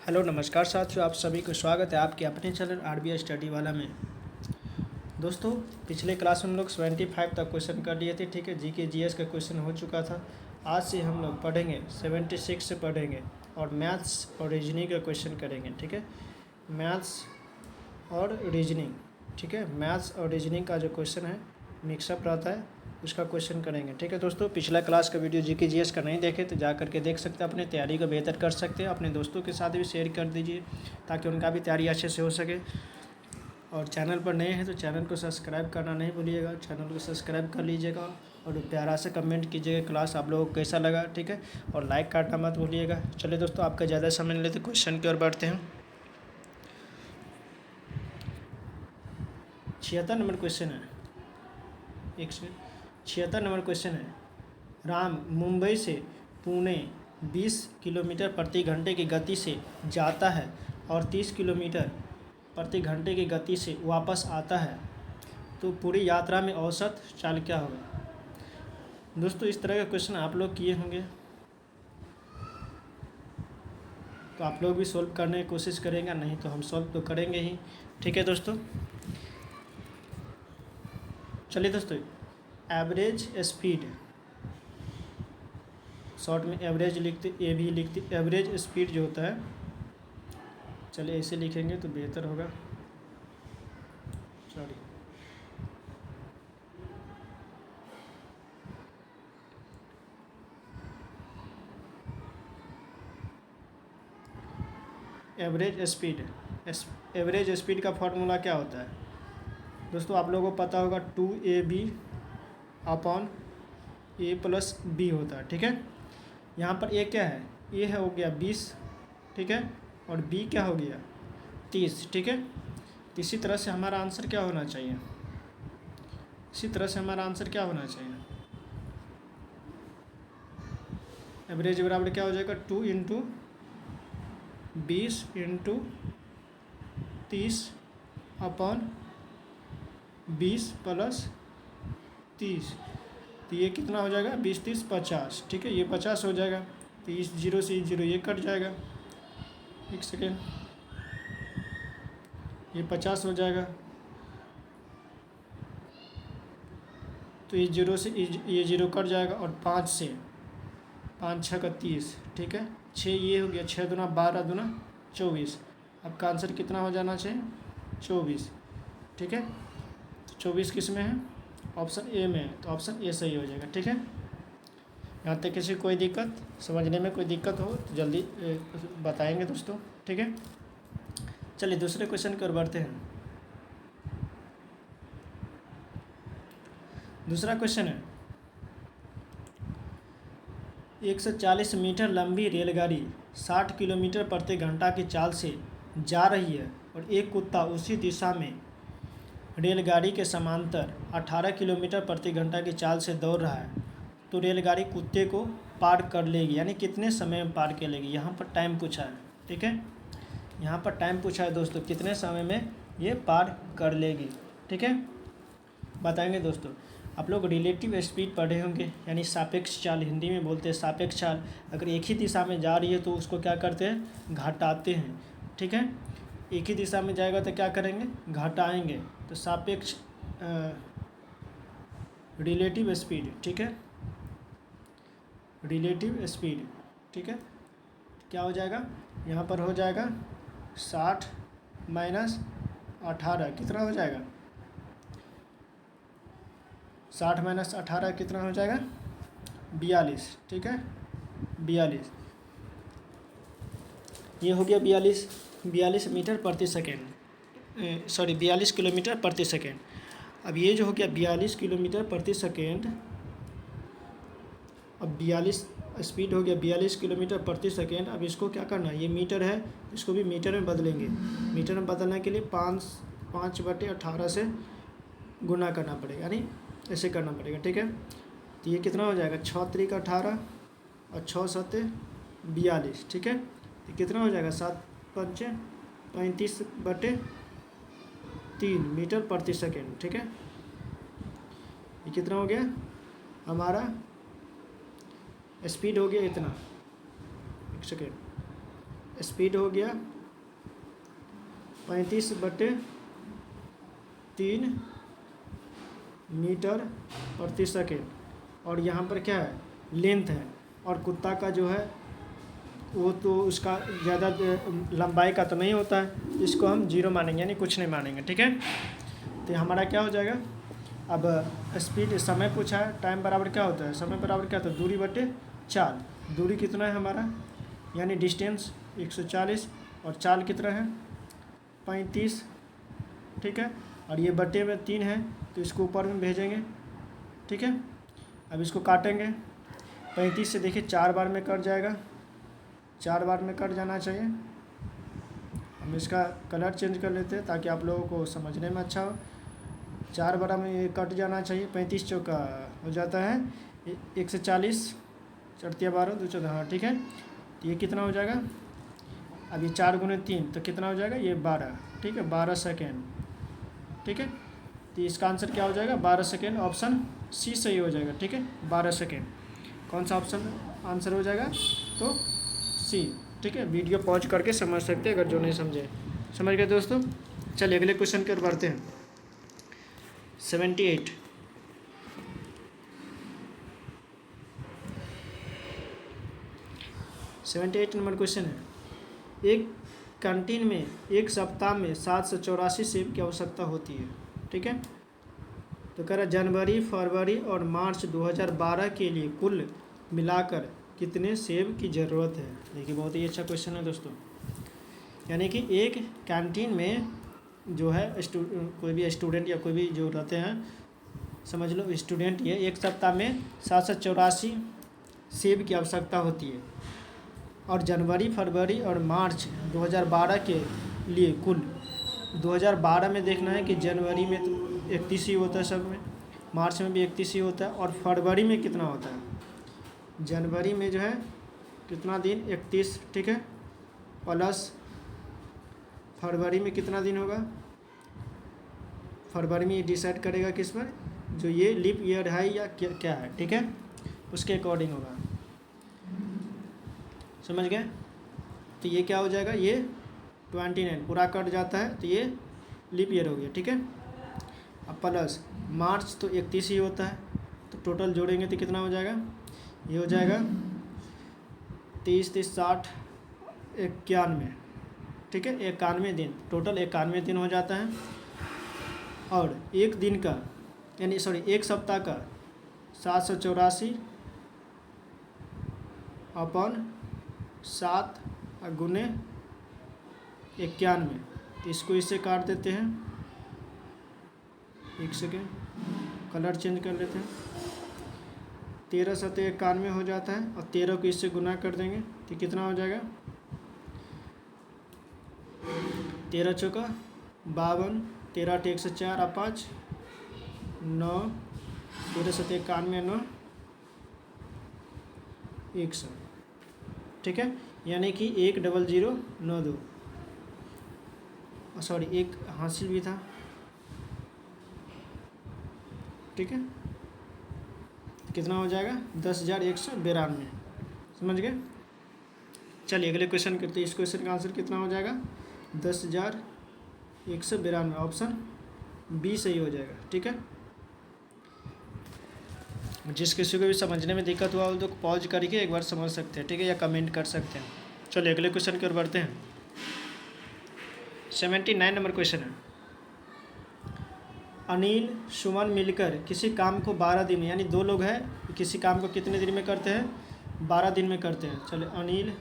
Hello नमस्कार साथियों, आप सभी को स्वागत है आपके अपने चैनल आरबीआई स्टडी वाला में। दोस्तों, पिछले क्लास में हम लोग 75 तक क्वेश्चन कर लिए थे। ठीक है, जीके जीएस का क्वेश्चन हो चुका था। आज से हम लोग पढ़ेंगे 76 से पढ़ेंगे और मैथ्स और रीजनिंग का क्वेश्चन करेंगे। ठीक है, मैथ्स और रीजनिंग। ठीक है, मैथ्स और रीजनिंग का जो क्वेश्चन है मिक्सअप रहता है, उसका क्वेश्चन करेंगे। ठीक है दोस्तों, पिछला क्लास का वीडियो जीके जीएस का नहीं देखे तो जा करके देख सकते हैं, अपने तैयारी को बेहतर कर सकते हैं। अपने दोस्तों के साथ भी शेयर कर दीजिए ताकि उनका भी तैयारी अच्छे से हो सके। और चैनल पर नए हैं तो चैनल को सब्सक्राइब करना नहीं भूलिएगा, चैनल को सब्सक्राइब कर लीजिएगा और प्यारा से कमेंट कीजिएगा क्लास आप लोगों को कैसा लगा। ठीक है, और लाइक करना मत भूलिएगा। चलिए दोस्तों, आपका ज़्यादा समय नहीं लेते, क्वेश्चन की ओर बढ़ते हैं। 76 नंबर क्वेश्चन है। 76 नंबर क्वेश्चन है। राम मुंबई से पुणे 20 किलोमीटर प्रति घंटे की गति से जाता है और 30 किलोमीटर प्रति घंटे की गति से वापस आता है, तो पूरी यात्रा में औसत चाल क्या होगा। दोस्तों, इस तरह का क्वेश्चन आप लोग किए होंगे तो आप लोग भी सॉल्व करने की कोशिश करेंगे, नहीं तो हम सॉल्व तो करेंगे ही। ठीक है दोस्तों, चलिए दोस्तों, एवरेज स्पीड, शॉर्ट में एवरेज लिखते, ए भी लिखते, एवरेज स्पीड जो होता है, चलिए ऐसे लिखेंगे तो बेहतर होगा। Sorry, average speed, average speed का फॉर्मूला क्या होता है दोस्तों, आप लोगों को पता होगा 2ab upon a plus b होता है। ठीक है, यहाँ पर a क्या है, a है हो गया 20, ठीक है, और b क्या हो गया 30। ठीक है, तो इसी तरह से हमारा आंसर क्या होना चाहिए, इसी तरह से हमारा आंसर क्या होना चाहिए, एवरेज बराबर क्या हो जाएगा 2 इंटू 20 इंटू 30 अपॉन 20 प्लस 30, तो ये कितना हो जाएगा 20 30 50। ठीक है, ये 50 हो जाएगा, तो इस जीरो से जीरो ये कट जाएगा। एक सेकेंड, ये 50 हो जाएगा, तो इस जीरो से ये जीरो कट जाएगा, और 5 से 5 6 का 30। ठीक है, 6 ये हो गया, 6 दूना 12 दूना 24। आपका आंसर कितना हो जाना चाहिए 24। ठीक है, तो 24 किस में है, ऑप्शन ए में है, तो ऑप्शन ए सही हो जाएगा। ठीक है, यहाँ तक किसी कोई दिक्कत, समझने में कोई दिक्कत हो तो जल्दी बताएंगे दोस्तों। ठीक है, चलिए दूसरे क्वेश्चन की ओर बढ़ते हैं। दूसरा क्वेश्चन है, 140 मीटर लंबी रेलगाड़ी 60 किलोमीटर प्रति घंटा की चाल से जा रही है और एक कुत्ता उसी दिशा में रेलगाड़ी के समांतर 18 किलोमीटर प्रति घंटा की चाल से दौड़ रहा है, तो रेलगाड़ी कुत्ते को पार कर लेगी, यानी कितने समय में पार कर लेगी। यहाँ पर टाइम पूछा है। ठीक है, यहाँ पर टाइम पूछा है दोस्तों, कितने समय में ये पार कर लेगी। ठीक है, बताएंगे दोस्तों। आप लोग रिलेटिव स्पीड पढ़े होंगे, यानी सापेक्ष चाल, हिंदी में बोलते हैं सापेक्ष चाल। अगर एक ही दिशा में जा रही है तो उसको क्या करते हैं, घटाते हैं। ठीक है, एक ही दिशा में जाएगा तो क्या करेंगे, घटाएंगे, तो सापेक्ष रिलेटिव स्पीड। ठीक है, रिलेटिव स्पीड। ठीक है, क्या हो जाएगा, यहाँ पर हो जाएगा 60 माइनस 18 कितना हो जाएगा, 60 माइनस 18 कितना हो जाएगा 42। ठीक है, 42, ये हो गया 42 मीटर प्रति सेकेंड, सॉरी 42 किलोमीटर प्रति सेकेंड। अब ये जो हो गया 42 किलोमीटर प्रति सेकेंड, अब 42 स्पीड हो गया 42 किलोमीटर प्रति सेकेंड। अब इसको क्या करना है, ये मीटर है, इसको भी मीटर में बदलेंगे। मीटर में बदलने के लिए 5/18 से गुना करना पड़ेगा, यानी ऐसे करना पड़ेगा। ठीक है, तो ये कितना हो जाएगा 6 3 18 और 6 7 42। ठीक है, तो कितना हो जाएगा 7 5 35/3 मीटर प्रति सेकेंड। ठीक है, ये कितना हो गया हमारा स्पीड हो गया इतना, एक सेकेंड, स्पीड हो गया 35/3 मीटर प्रति सेकेंड, और यहाँ पर क्या है, लेंथ है, और कुत्ता का जो है वो तो उसका ज़्यादा लंबाई का तो नहीं होता है, इसको हम 0 मानेंगे, यानी कुछ नहीं मानेंगे, ठीक है। तो हमारा क्या हो जाएगा, अब स्पीड समय पूछा है, टाइम बराबर क्या होता है, समय बराबर क्या होता है, दूरी बटे 4। दूरी कितना है हमारा, यानी डिस्टेंस 140, और चाल कितना है 35, ठीक है। और ये बटे में 3 है तो इसको ऊपर में भेजेंगे, ठीक है। अब इसको काटेंगे, 35 से देखिए 4 बार में कट जाएगा, 4 बार में कट जाना चाहिए। हम इसका कलर चेंज कर लेते हैं ताकि आप लोगों को समझने में अच्छा हो। 4 बार में ये कट जाना चाहिए, 35 चौका हो जाता है 140, 4 12 2 14, हाँ ठीक है। तो ये कितना हो जाएगा, अब ये 4 × 3 तो कितना हो जाएगा, ये 12, ठीक है, 12 सेकेंड, ठीक है। तो इसका आंसर क्या हो जाएगा, 12 सेकेंड, ऑप्शन सी सही हो जाएगा, ठीक है, 12 सेकेंड। कौन सा ऑप्शन आंसर हो जाएगा, तो सी, ठीक है। वीडियो पॉज करके समझ सकते हैं अगर जो नहीं समझे। समझ गए दोस्तों। चलिए अगले क्वेश्चन की ओर बढ़ते हैं। 78 नंबर क्वेश्चन है, एक कैंटीन में एक सप्ताह में 784 सेब की आवश्यकता होती है, ठीक है। तो कह रहा जनवरी, फरवरी और मार्च 2012 के लिए कुल मिलाकर कितने सेब की ज़रूरत है। देखिए बहुत ही अच्छा क्वेश्चन है दोस्तों। यानी कि एक कैंटीन में जो है कोई भी स्टूडेंट या कोई भी जो रहते हैं, समझ लो स्टूडेंट, ये एक सप्ताह में 784 सेब की आवश्यकता होती है, और जनवरी, फरवरी और मार्च 2012 के लिए कुल 2012 में देखना है कि जनवरी में तो 31 ही होता है सब में, मार्च में भी 31 ही होता है, और फरवरी में कितना होता है, जनवरी में जो है कितना दिन 31, ठीक है, प्लस फरवरी में कितना दिन होगा, फरवरी में ये डिसाइड करेगा किस पर, जो ये लीप ईयर है या क्या है, ठीक है, उसके अकॉर्डिंग होगा। समझ गए। तो ये क्या हो जाएगा, ये 29 पूरा कट जाता है तो ये लीप ईयर हो गया, ठीक है। अब प्लस मार्च तो 31 ही होता है, तो टोटल जोड़ेंगे तो कितना हो जाएगा, ये हो जाएगा 30 30 60 91, ठीक है, 91 दिन, टोटल 91 दिन हो जाता है। और एक दिन का यानी सॉरी एक सप्ताह का 784 अपन 7 गुने 91, तो इसको इससे काट देते हैं, एक सेकेंड कलर चेंज कर लेते हैं, 13 7 91 हो जाता है, और 13 को इससे गुना कर देंगे तो कितना हो जाएगा, 13 चौका 52, 13 8 104 और 5 9, 13 7 91 9 100, ठीक है। यानी कि 10092, सॉरी एक हासिल भी था, ठीक है, कितना हो जाएगा 10,192। समझ गए। चलिए अगले क्वेश्चन करते हैं। इस क्वेश्चन का आंसर कितना हो जाएगा, 10,192, ऑप्शन बी सही हो जाएगा, ठीक है। जिस किसी को भी समझने में दिक्कत हुआ तो पॉज करके एक बार समझ सकते हैं, ठीक है, या कमेंट कर सकते हैं। चलिए अगले क्वेश्चन की ओर बढ़ते हैं। 79 नंबर क्वेश्चन है, अनिल सुमन मिलकर किसी काम को 12 दिन में, यानी 2 लोग हैं, किसी काम को कितने दिन में करते हैं, 12 दिन में करते हैं। चलिए अनिल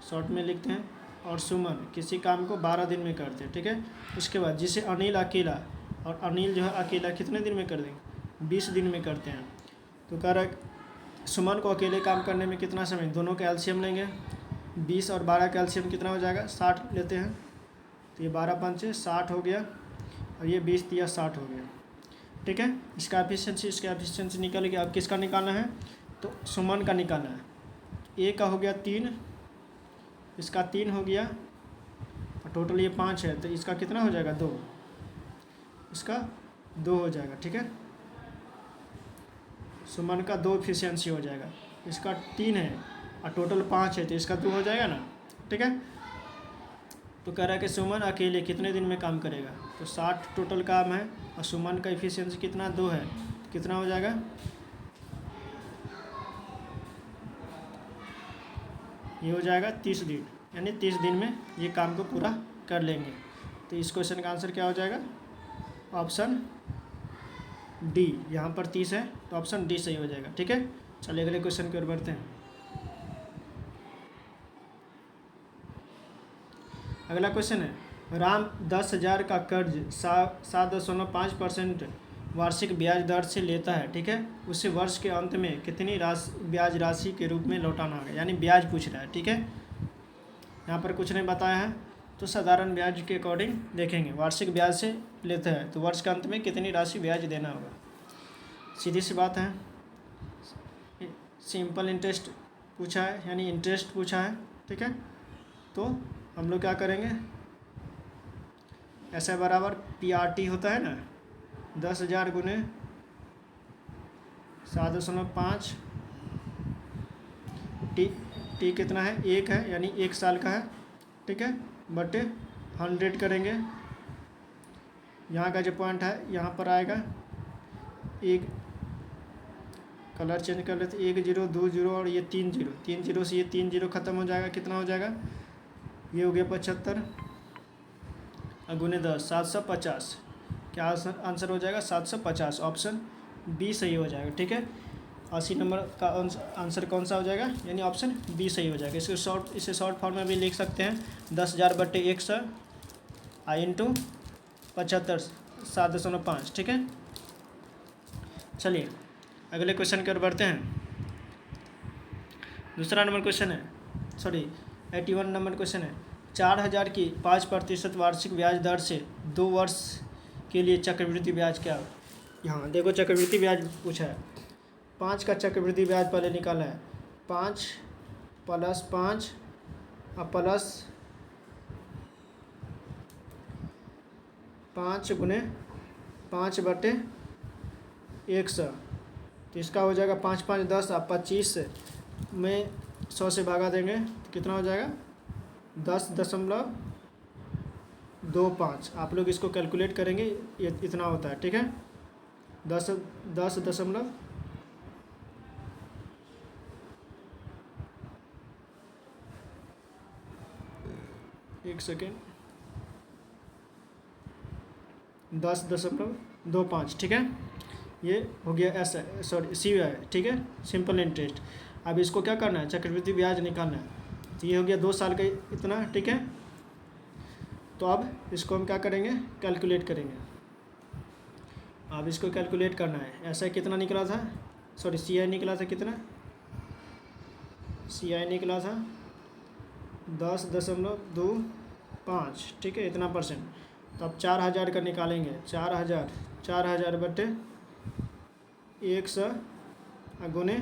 शॉर्ट में लिखते हैं और सुमन किसी काम को 12 दिन में करते हैं, ठीक है। उसके बाद जिसे अनिल अकेला, और अनिल जो है अकेला कितने दिन में कर देंगे, 20 दिन में करते हैं। तो कह रहा है सुमन को अकेले काम करने में कितना समय, दोनों का एलसीएम लेंगे, 20 और 12 का एलसीएम कितना हो जाएगा, 60 लेते हैं, तो ये 12 5 60 हो गया, और ये 20 दिया 60 हो गया, ठीक है। इसका एफिशिएंसी निकल गया। अब किसका निकालना है, तो सुमन का निकालना है। ए का हो गया 3, इसका 3 हो गया, और टोटल ये 5 है, तो इसका कितना हो जाएगा 2, इसका 2 हो जाएगा, ठीक है। सुमन का 2 एफिशिएंसी हो जाएगा, इसका 3 है और टोटल 5 है, तो इसका 2 हो जाएगा ना, ठीक है। तो कह रहा है कि सुमन अकेले कितने दिन में काम करेगा, तो 60 टोटल काम है और सुमन का एफिशिएंसी कितना 2 है, तो कितना हो जाएगा, ये हो जाएगा 30 दिन, यानी 30 दिन में ये काम को पूरा कर लेंगे। तो इस क्वेश्चन का आंसर क्या हो जाएगा, ऑप्शन डी। यहाँ पर 30 है तो ऑप्शन डी सही हो जाएगा। ठीक है, चलिए अगले क्वेश्चन की ओर बढ़ते हैं। अगला क्वेश्चन है, राम 10,000 का कर्ज 7.5% वार्षिक ब्याज दर से लेता है। ठीक है, उसे वर्ष के अंत में कितनी ब्याज राशि के रूप में लौटाना होगा, यानी ब्याज पूछ रहा है। ठीक है, यहाँ पर कुछ नहीं बताया है, तो साधारण ब्याज के अकॉर्डिंग देखेंगे। वार्षिक ब्याज से लेता है तो वर्ष के अंत में कितनी राशि ब्याज देना होगा, सीधी सी बात है। सिंपल इंटरेस्ट पूछा है, यानी इंटरेस्ट पूछा है। ठीक है, तो हम लोग क्या करेंगे, ऐसा बराबर PRT होता है ना, 10,000 गुने 7.5, टी कितना है, 1 है, यानी 1 साल का है। ठीक है, बटे 100 करेंगे। यहाँ का जो पॉइंट है यहाँ पर आएगा, एक कलर चेंज कर लेते, 1 0 2 0 और ये 3 0, 3 0 से ये 3 0 खत्म हो जाएगा। कितना हो जाएगा, ये हो गया 75 गुने 10, 750। क्या आंसर हो जाएगा, 750। ऑप्शन बी सही हो जाएगा। ठीक है, 80 नंबर का आंसर कौन सा हो जाएगा, यानी ऑप्शन बी सही हो जाएगा। इसे शॉर्ट फॉर्म में भी लिख सकते हैं, 10,000 बटे 100 इंटू 75 7.5। ठीक है, चलिए अगले क्वेश्चन की ओर बढ़ते हैं। दूसरा नंबर क्वेश्चन है, 81 नंबर क्वेश्चन है, 4,000 की 5% वार्षिक ब्याज दर से 2 वर्ष के लिए चक्रवृद्धि ब्याज क्या। यहाँ देखो चक्रवृद्धि ब्याज पूछा है, 5 का चक्रवृद्धि ब्याज पहले निकाला है, 5 + 5 प्लस 5 गुने 5 बटे 100, तो इसका हो जाएगा 5 5 10 और 25 में 100 से भागा देंगे तो कितना हो जाएगा, 10.25। आप लोग इसको कैलकुलेट करेंगे, ये इतना होता है। ठीक है, 10 दशमलव एक सेकेंड 10.25। ठीक है, ये हो गया सी है। ठीक है, सिंपल इंटरेस्ट। अब इसको क्या करना है, चक्रवृद्धि ब्याज निकालना है, तो ये हो गया 2 साल का इतना। ठीक है, तो अब इसको हम क्या करेंगे, कैलकुलेट करेंगे। अब इसको कैलकुलेट करना है, ऐसा कितना निकला था, CI निकला था, कितना CI निकला था 10.25। ठीक है, इतना परसेंट। तो अब 4,000 का निकालेंगे, 4,000 बटे 100 गुने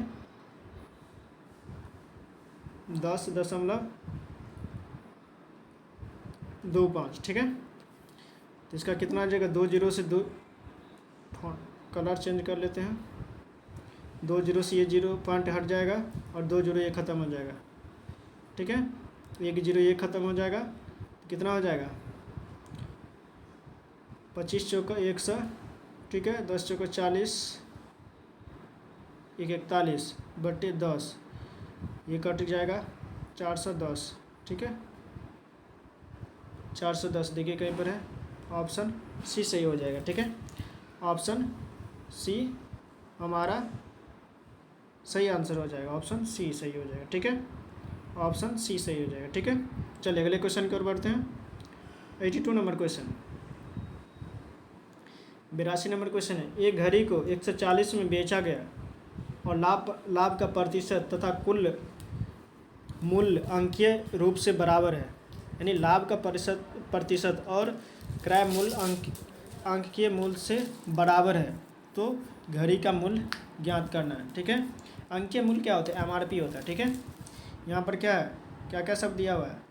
10.25। ठीक है, तो इसका कितना आ जाएगा, 2 0 से 2, कलर चेंज कर लेते हैं, 2 0 से ये 0 पॉइंट हट जाएगा और 2 0 ये ख़त्म हो जाएगा। ठीक है, 1 0 ये ख़त्म हो जाएगा, तो कितना हो जाएगा, 25 चौका 100। ठीक है, 10 चौका 40, 1 41 बटे 10, ये कट जाएगा 410। ठीक है, 410 देखिए कहीं पर है, ऑप्शन सी सही हो जाएगा। ठीक है, ऑप्शन सी हमारा सही आंसर हो जाएगा, ऑप्शन सी सही हो जाएगा। ठीक है, ऑप्शन सी सही हो जाएगा। ठीक है, चलिए अगले क्वेश्चन की ओर बढ़ते हैं। 82 नंबर क्वेश्चन, 82 नंबर क्वेश्चन है, एक घड़ी को 140 में बेचा गया और लाभ का प्रतिशत तथा कुल मूल्य अंकीय रूप से बराबर है, यानी लाभ का प्रतिशत और क्रय मूल्य अंकीय मूल्य से बराबर है, तो घड़ी का मूल्य ज्ञात करना है। ठीक है, अंकीय मूल्य क्या होता है, MRP होता है। ठीक है, यहाँ पर क्या है, क्या क्या शब्द दिया हुआ है,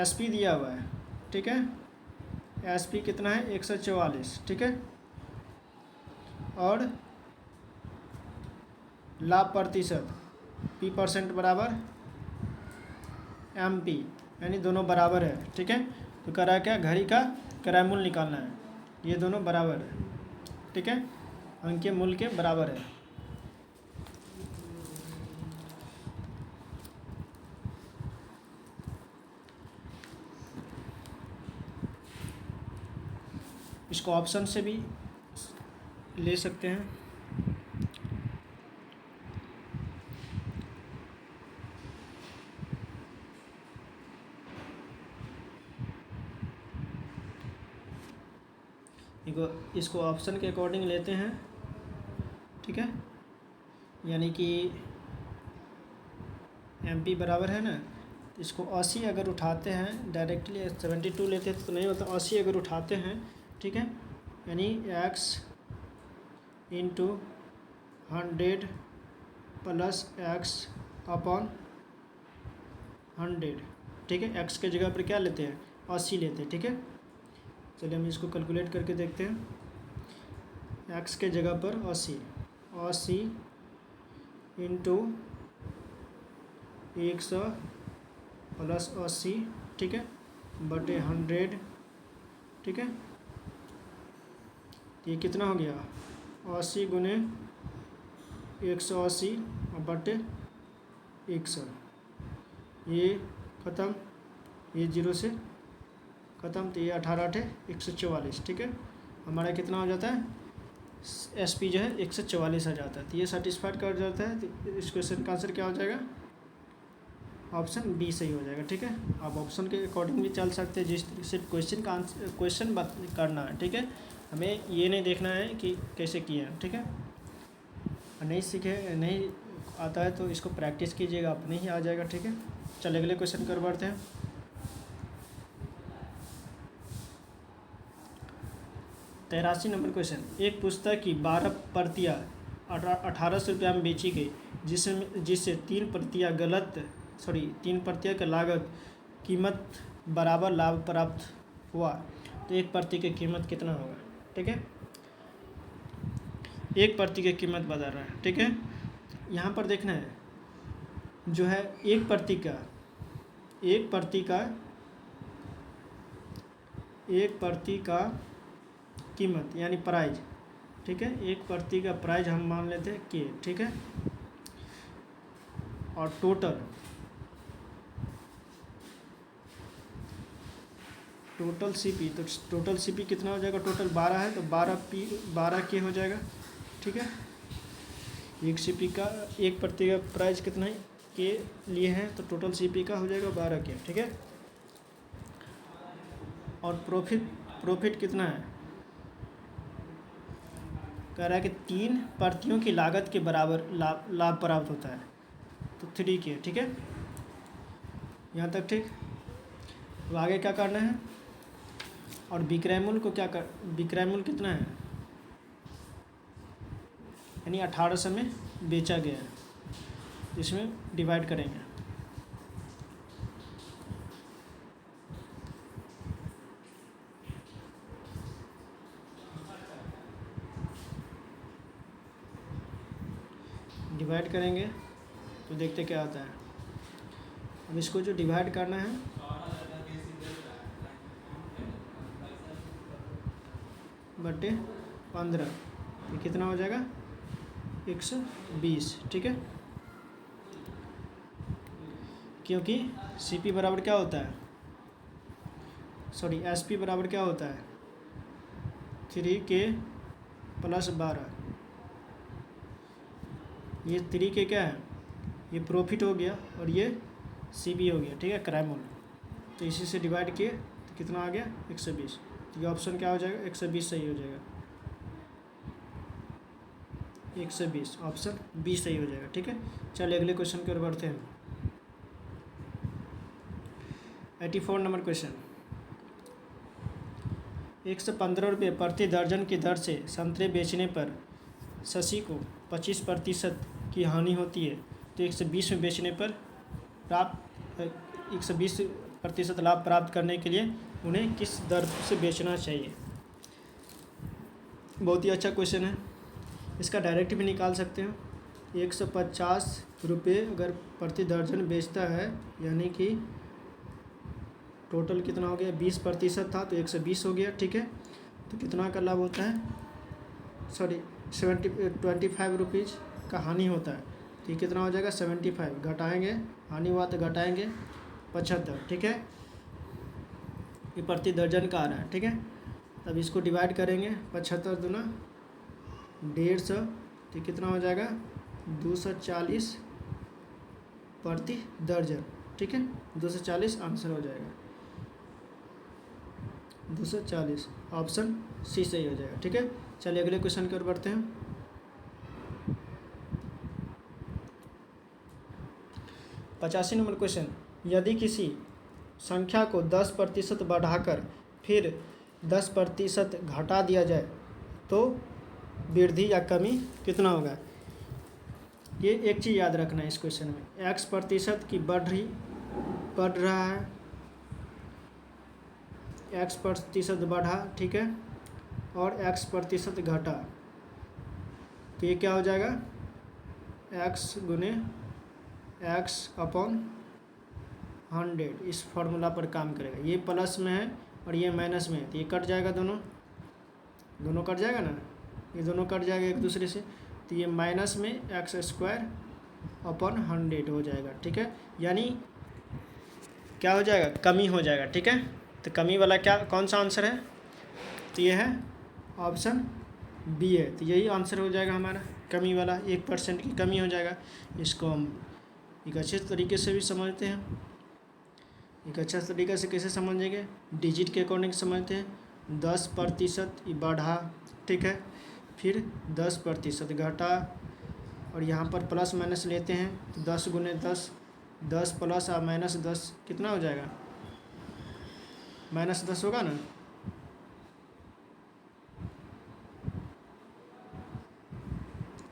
SP दिया हुआ है। ठीक है, SP कितना है, 144। ठीक है, और लाभ प्रतिशत P% बराबर MP, यानी दोनों बराबर है। ठीक है, तो कह रहा है क्या, घड़ी का क्रय मूल्य निकालना है। ये दोनों बराबर है। ठीक है, अंकीय मूल्य के बराबर है। इसको ऑप्शन से भी ले सकते हैं। इसको ऑप्शन के अकॉर्डिंग लेते हैं। ठीक है, यानी कि MP बराबर है ना, इसको 80 अगर उठाते हैं, डायरेक्टली 72 लेते हैं तो नहीं होता, 80 अगर उठाते हैं, ठीक है, यानी x into 100 plus x upon 100। ठीक है, x के जगह पर क्या लेते हैं, 80 लेते हैं। ठीक है, चलिए हम इसको कैलकुलेट करके देखते हैं। x के जगह पर 80 इंटू 100 प्लस 80, ठीक है, बटे 100। ठीक है, ये कितना हो गया, 80 गुने 180 और बटे 100, ये ख़त्म, ये 0 से ख़त्म, तो ये 18 144। ठीक है, हमारा कितना हो जाता है, SP जो है 144 आ जाता है। तो ये सेटिस्फाइड कर जाता है। तो इस क्वेश्चन का आंसर क्या हो जाएगा, ऑप्शन बी सही हो जाएगा। ठीक है, आप ऑप्शन के अकॉर्डिंग भी चल सकते हैं, जिस तरह से क्वेश्चन का आंसर क्वेश्चन बात करना है। ठीक है, हमें ये नहीं देखना है कि कैसे किए हैं। ठीक है, नहीं सीखे, नहीं आता है तो इसको प्रैक्टिस कीजिएगा, अपने ही आ जाएगा। ठीक है, चलिए अगले क्वेश्चन कर बढ़ते हैं। 83 नंबर क्वेश्चन, एक पुस्तक की 12 प्रतियाँ 1800 रुपया में बेची गई, जिससे 3 प्रतियाँ का लागत कीमत बराबर लाभ प्राप्त हुआ, तो एक प्रति की कीमत कितना होगा। ठीक है, एक प्रति की कीमत बता रहा है। ठीक है, यहाँ पर देखना है, जो है एक प्रति का कीमत यानी प्राइज। ठीक है, एक प्रति का प्राइज हम मान लेते हैं K। ठीक है, और टोटल CP, तो टोटल CP कितना हो जाएगा, टोटल 12 है तो 12 K हो जाएगा। ठीक है, एक CP का, एक प्रति का प्राइस कितना है K लिए हैं, तो टोटल CP का हो जाएगा 12 K। ठीक है, और प्रॉफिट कितना है, कह रहा है कि 3 प्रतियों की लागत के बराबर लाभ प्राप्त होता है, तो 3 K। ठीक है, यहाँ तक ठीक। तो आगे क्या करना है, और विक्रय मूल्य को विक्रय मूल्य कितना है, यानी 1800 में बेचा गया है, इसमें डिवाइड करेंगे। डिवाइड करेंगे तो देखते क्या आता है। अब इसको जो डिवाइड करना है, बटे 15, ये कितना हो जाएगा, 120। ठीक है, क्योंकि CP बराबर क्या होता है, SP बराबर क्या होता है, 3K प्लस 12। ये 3K क्या है, ये प्रॉफिट हो गया, और ये CP हो गया। ठीक है, क्रय मूल्य, तो इसी से डिवाइड किए तो कितना आ गया, 120। तो ये ऑप्शन क्या हो जाएगा, 120 सही हो जाएगा, 120 ऑप्शन बी सही हो जाएगा। ठीक है, चलिए अगले क्वेश्चन की ओर बढ़ते हैं। 84 नंबर क्वेश्चन, 115 रुपये प्रति दर्जन की दर से संतरे बेचने पर शशि को 25% की हानि होती है, तो 120 में बेचने पर 120% लाभ प्राप्त करने के लिए उन्हें किस दर से बेचना चाहिए। बहुत ही अच्छा क्वेश्चन है, इसका डायरेक्ट भी निकाल सकते हैं। 150 रुपये अगर प्रति दर्जन बेचता है, यानी कि टोटल कितना हो गया, 20% था तो 120 हो गया, ठीक है। तो कितना का लाभ होता है, सॉरी 25 रुपीज़ का हानि होता है। तो ये कितना हो जाएगा 75, घटाएंगे, हानि हुआ तो घटाएंगे 75, ठीक है। ये प्रति दर्जन का आ रहा है, ठीक है। अब इसको डिवाइड करेंगे, 75 दूना 150, तो कितना हो जाएगा 240 प्रति दर्जन, ठीक है। 240 आंसर हो जाएगा, 240 ऑप्शन सी सही हो जाएगा, ठीक है। चलिए अगले क्वेश्चन की ओर बढ़ते हैं। 85 नंबर क्वेश्चन, यदि किसी संख्या को 10% बढ़ाकर फिर 10% घटा दिया जाए तो वृद्धि या कमी कितना होगा। ये एक चीज़ याद रखना है इस क्वेश्चन में, x% की बढ़ रहा है, x% बढ़ा, ठीक है, और x% घटा, तो ये क्या हो जाएगा x गुने x अपॉन 100, इस फॉर्मूला पर काम करेगा। ये प्लस में है और ये माइनस में है, तो ये कट जाएगा, दोनों कट जाएगा ना, ये दोनों कट जाएगा एक दूसरे से, तो ये माइनस में x² अपॉन 100 हो जाएगा, ठीक है। यानी क्या हो जाएगा, कमी हो जाएगा, ठीक है। तो कमी वाला क्या, कौन सा आंसर है, तो ये है ऑप्शन बी है। तो यही आंसर हो जाएगा हमारा, कमी वाला, 1% की कमी हो जाएगा। इसको हम एक अच्छे तरीके से भी समझते हैं, एक अच्छा तरीके से कैसे समझेंगे, डिजिट के अकॉर्डिंग समझते हैं। 10% बढ़ा, ठीक है, फिर 10% घटा, और यहाँ पर प्लस माइनस लेते हैं, तो 10 गुने 10, 10 प्लस और माइनस 10 कितना हो जाएगा, -10 होगा ना,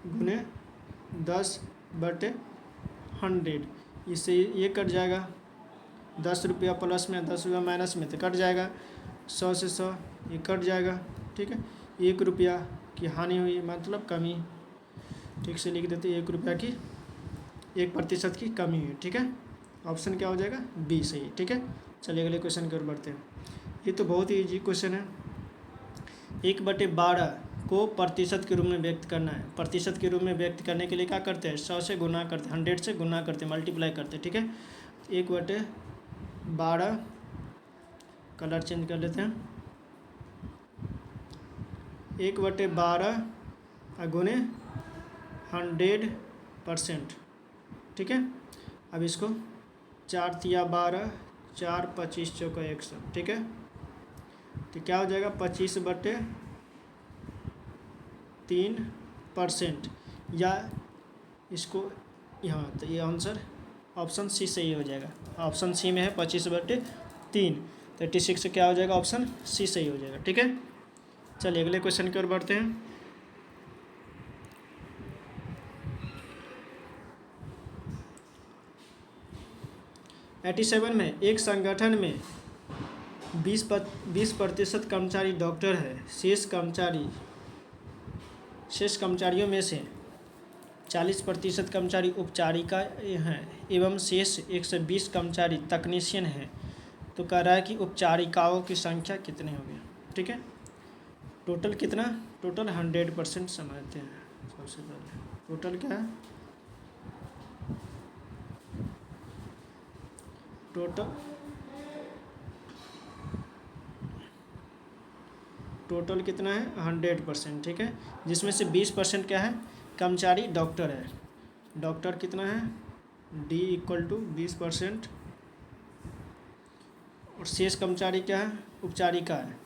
गुने 10/100, इससे ये कट जाएगा, 10 रुपया प्लस में 10 रुपया माइनस में तो कट जाएगा, 100 से 100 ये कट जाएगा, ठीक है। 1 रुपया की हानि हुई, मतलब कमी, ठीक से लिख देते, 1 रुपया की 1% की कमी हुई, ठीक है। ऑप्शन क्या हो जाएगा, बी सही, ठीक है। चलिए अगले क्वेश्चन की ओर बढ़ते हैं। ये तो बहुत ही ईजी क्वेश्चन है। 1/12 को प्रतिशत के रूप में व्यक्त करना है। प्रतिशत के रूप में व्यक्त करने के लिए क्या करते हैं, 100 से गुना करते हैं, 100 से गुना करते हैं, मल्टीप्लाई करते हैं, ठीक है। 1/12, कलर चेंज कर लेते हैं, 1/12 गुने 100%, ठीक है। अब इसको 4 तिया 12, 4 25 चौका 100, ठीक है। तो क्या हो जाएगा 25/3%, या इसको यहाँ, तो ये आंसर ऑप्शन सी सही हो जाएगा। ऑप्शन सी में है 25/3, 36 से क्या हो जाएगा, ऑप्शन सी सही हो जाएगा, ठीक है। चलिए अगले क्वेश्चन की ओर बढ़ते हैं। एटी 87 में एक संगठन में 20% कर्मचारी डॉक्टर है, शेष कर्मचारियों में से 40% कर्मचारी उपचारिका हैं एवं शेष 120 कर्मचारी तकनीशियन हैं। तो कह रहा है कि उपचारिकाओं की संख्या कितनी होगी, ठीक है। टोटल कितना, टोटल 100% समझते हैं। सबसे पहले टोटल क्या है, टोटल कितना है 100%, ठीक है। जिसमें से 20% क्या है, कर्मचारी डॉक्टर है। डॉक्टर कितना है, D = 20%, और शेष कर्मचारी क्या है, उपचारिका है,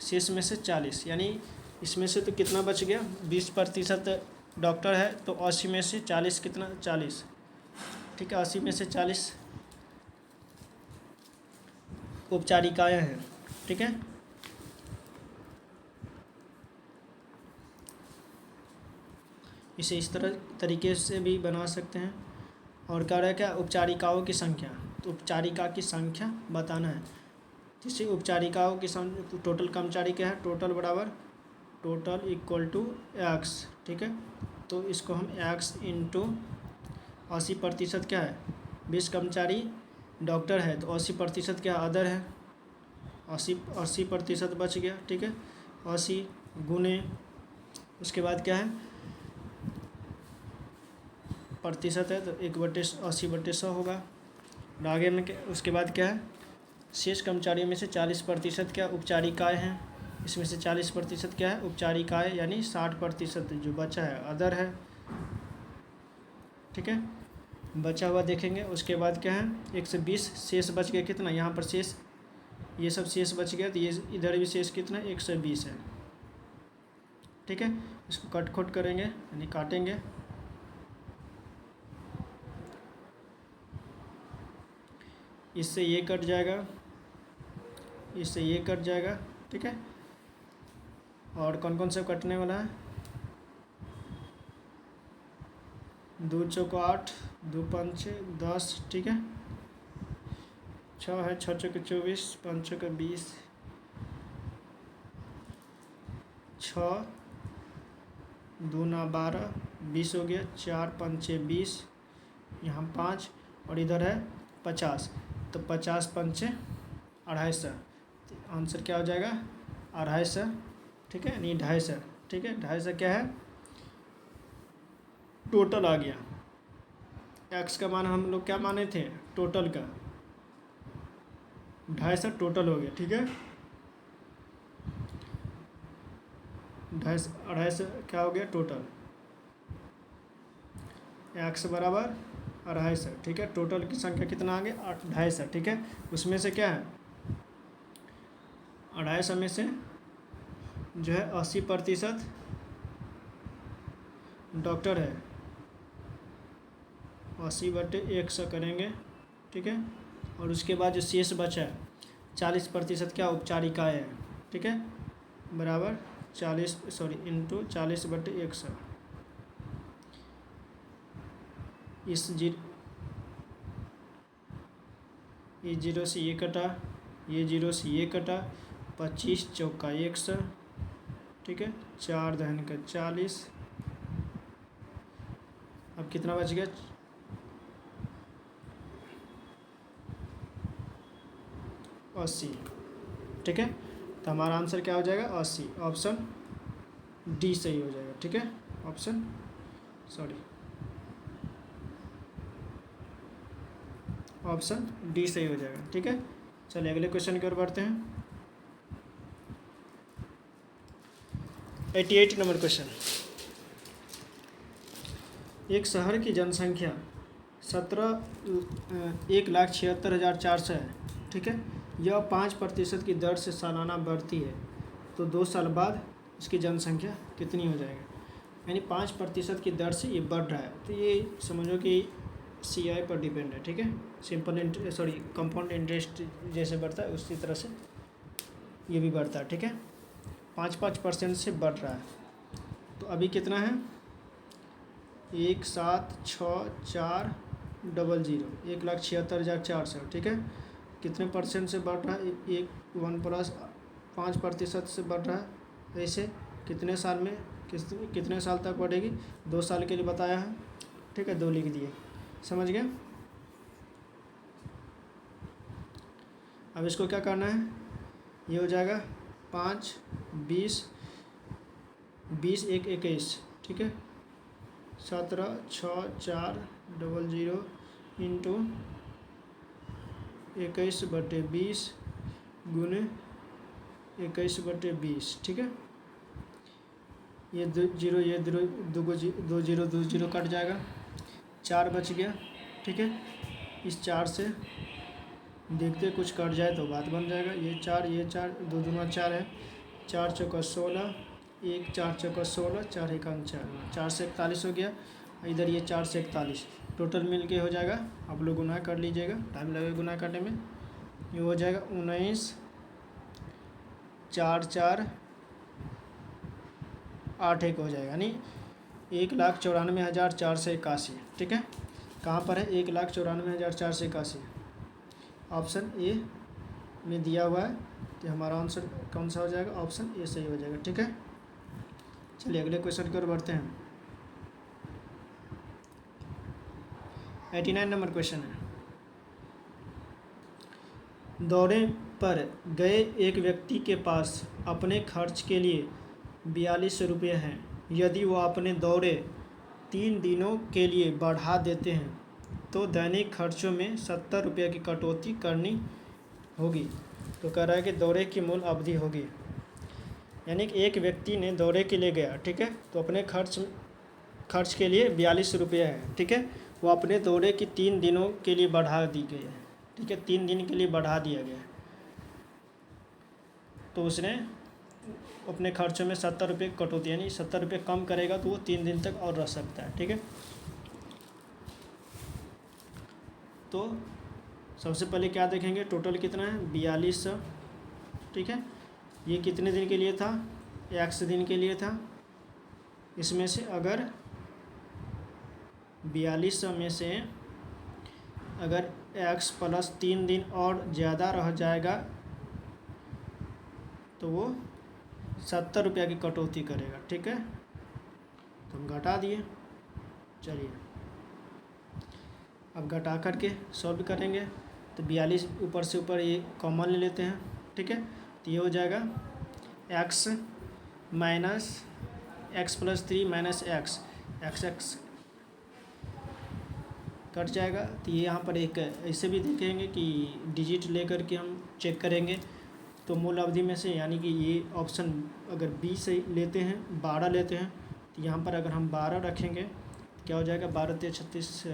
शेष में से 40, यानी इसमें से तो कितना बच गया, 20% डॉक्टर है तो 80 में से 40 कितना, 40, ठीक है। 80 में से 40 उपचारिकाएँ हैं, ठीक है। इसे इस तरीके से भी बना सकते हैं। और कह रहा है क्या, उपचारिकाओं की संख्या, तो उपचारिका की संख्या बताना है। जिससे उपचारिकाओं की संख्या, टोटल कर्मचारी क्या है, टोटल बराबर टोटल = x, ठीक है। तो इसको हम x × 80% क्या है, 20 कर्मचारी डॉक्टर है तो 80% क्या अदर है, 80% बच गया, ठीक है। 80 गुने उसके बाद क्या है प्रतिशत है तो 1/80/100 होगा। और आगे में उसके बाद क्या है, शेष कर्मचारियों में से 40% क्या उपचारिकाएँ हैं, इसमें से 40% क्या है उपचारिकाएँ, यानी 60% जो बचा है अदर है, ठीक है। बचा हुआ देखेंगे उसके बाद क्या है 120 शेष बच गया कितना, यहाँ पर शेष ये सब शेष बच गया तो ये इधर भी शेष कितना 120 है, ठीक है। इसको कट खोट करेंगे यानी काटेंगे, इससे ये कट जाएगा, इससे ये कट जाएगा, ठीक है। और कौन कौन सा कटने वाला है, 2 चौको 8, 2 5 10, ठीक है। 6 है, 6 चौके 24, 5 चौके 20, 6 2 9 12, 20 हो गया, 4 5 6 20, यहाँ 5 और इधर है 50, तो 50 5 250, तो आंसर क्या हो जाएगा 250, ठीक है, नहीं 250, ठीक है। 250 क्या है टोटल आ गया, एक्स का मान हम लोग क्या माने थे टोटल का, 250 टोटल हो गया, ठीक है। 250 क्या हो गया टोटल, एक्स बराबर 250, ठीक है। टोटल की संख्या कितना आ गया 250, ठीक है। उसमें से क्या है 250 में से जो है 80% डॉक्टर है, 80/100 करेंगे, ठीक है। और उसके बाद जो शेष बचा है 40% क्या उपचारिकाएँ है, ठीक है, बराबर 40 इंटू 40/100। इस ये 0 से ये कटा, ये 0 से ये कटा, 25 चौका 100, ठीक है, 4 दहन का 40, अब कितना बच गया 80, ठीक है। तो हमारा आंसर क्या हो जाएगा 80, ऑप्शन डी सही हो जाएगा, ठीक है। ऑप्शन डी सही हो जाएगा, ठीक है। चलिए अगले क्वेश्चन की ओर बढ़ते हैं। 88 नंबर क्वेश्चन, एक शहर की जनसंख्या 1,76,400 है, ठीक है। यह 5% की दर से सालाना बढ़ती है, तो 2 साल बाद इसकी जनसंख्या कितनी हो जाएगी, यानी 5% की दर से ये बढ़ रहा है, तो ये समझो कि CI पर डिपेंड है, ठीक है। कंपाउंड इंटरेस्ट जैसे बढ़ता है उसी तरह से ये भी बढ़ता है, ठीक है। 5% से बढ़ रहा है, तो अभी कितना है 1,76,400, 1,76,400, ठीक है। कितने परसेंट से बढ़ रहा है 1+5% से बढ़ रहा है, ऐसे कितने साल में कितने साल तक बढ़ेगी 2 साल के लिए बताया है, ठीक है, 2 लिख दिए, समझ गए। अब इसको क्या करना है, ये हो जाएगा 5 20 20 1 21, ठीक है, 17,6,400 इंटू 21/20 गुने 21/20, ठीक है। ये 0 ये 2 0 कट जाएगा, 4 बच गया, ठीक है। इस 4 से देखते कुछ कट जाए तो बात बन जाएगा, ये 4 2 दूना 4 है, 4 चौका 16, 1 4 चौका 16, 4 1 4, 4 से 41 हो गया, इधर ये 4 से 41 टोटल मिल के हो जाएगा, आप लोग गुना कर लीजिएगा, टाइम लगेगा गुना करने में। ये हो जाएगा 19 4 4 8 1 हो जाएगा, यानी 1,94,481, ठीक है। कहाँ पर है 1,94,481, ऑप्शन ए में दिया हुआ है, तो हमारा आंसर कौन सा हो जाएगा, ऑप्शन ए सही हो जाएगा, ठीक है। चलिए अगले क्वेश्चन की ओर बढ़ते हैं। 89 नंबर क्वेश्चन है, दौरे पर गए एक व्यक्ति के पास अपने खर्च के लिए 42 रुपये हैं। यदि वो अपने दौरे 3 दिनों के लिए बढ़ा देते हैं तो दैनिक खर्चों में 70 रुपये की कटौती करनी होगी। तो कह रहा है कि दौरे की मूल अवधि होगी, यानी कि एक व्यक्ति ने दौरे के लिए गया, ठीक है, तो अपने खर्च के लिए 42 रुपये है, ठीक है। वो अपने दौरे की 3 दिनों के लिए बढ़ा दी गई है, ठीक है, 3 दिन के लिए बढ़ा दिया गया है, तो उसने अपने खर्चों में 70 रुपये कटौती, यानी 70 रुपये कम करेगा तो वो 3 दिन तक और रह सकता है, ठीक है। तो सबसे पहले क्या देखेंगे, टोटल कितना है 4200, ठीक है। ये कितने दिन के लिए था, 100 दिन के लिए था। इसमें से अगर 4200 में से अगर x + 3 दिन और ज़्यादा रह जाएगा तो वो 70 रुपये की कटौती करेगा, ठीक है। तो हम घटा दिए। चलिए अब घटा करके सॉल्व करेंगे। तो 42 ऊपर से ऊपर ये कॉमन ले लेते हैं, ठीक है। तो ये हो जाएगा x + 3 - x कट जाएगा। तो ये यहाँ पर एक ऐसे भी देखेंगे कि डिजिट लेकर के हम चेक करेंगे तो मूल अवधि में से, यानी कि ये ऑप्शन अगर बी से लेते हैं 12 लेते हैं, तो यहाँ पर अगर हम 12 रखेंगे तो क्या हो जाएगा, 12 × 36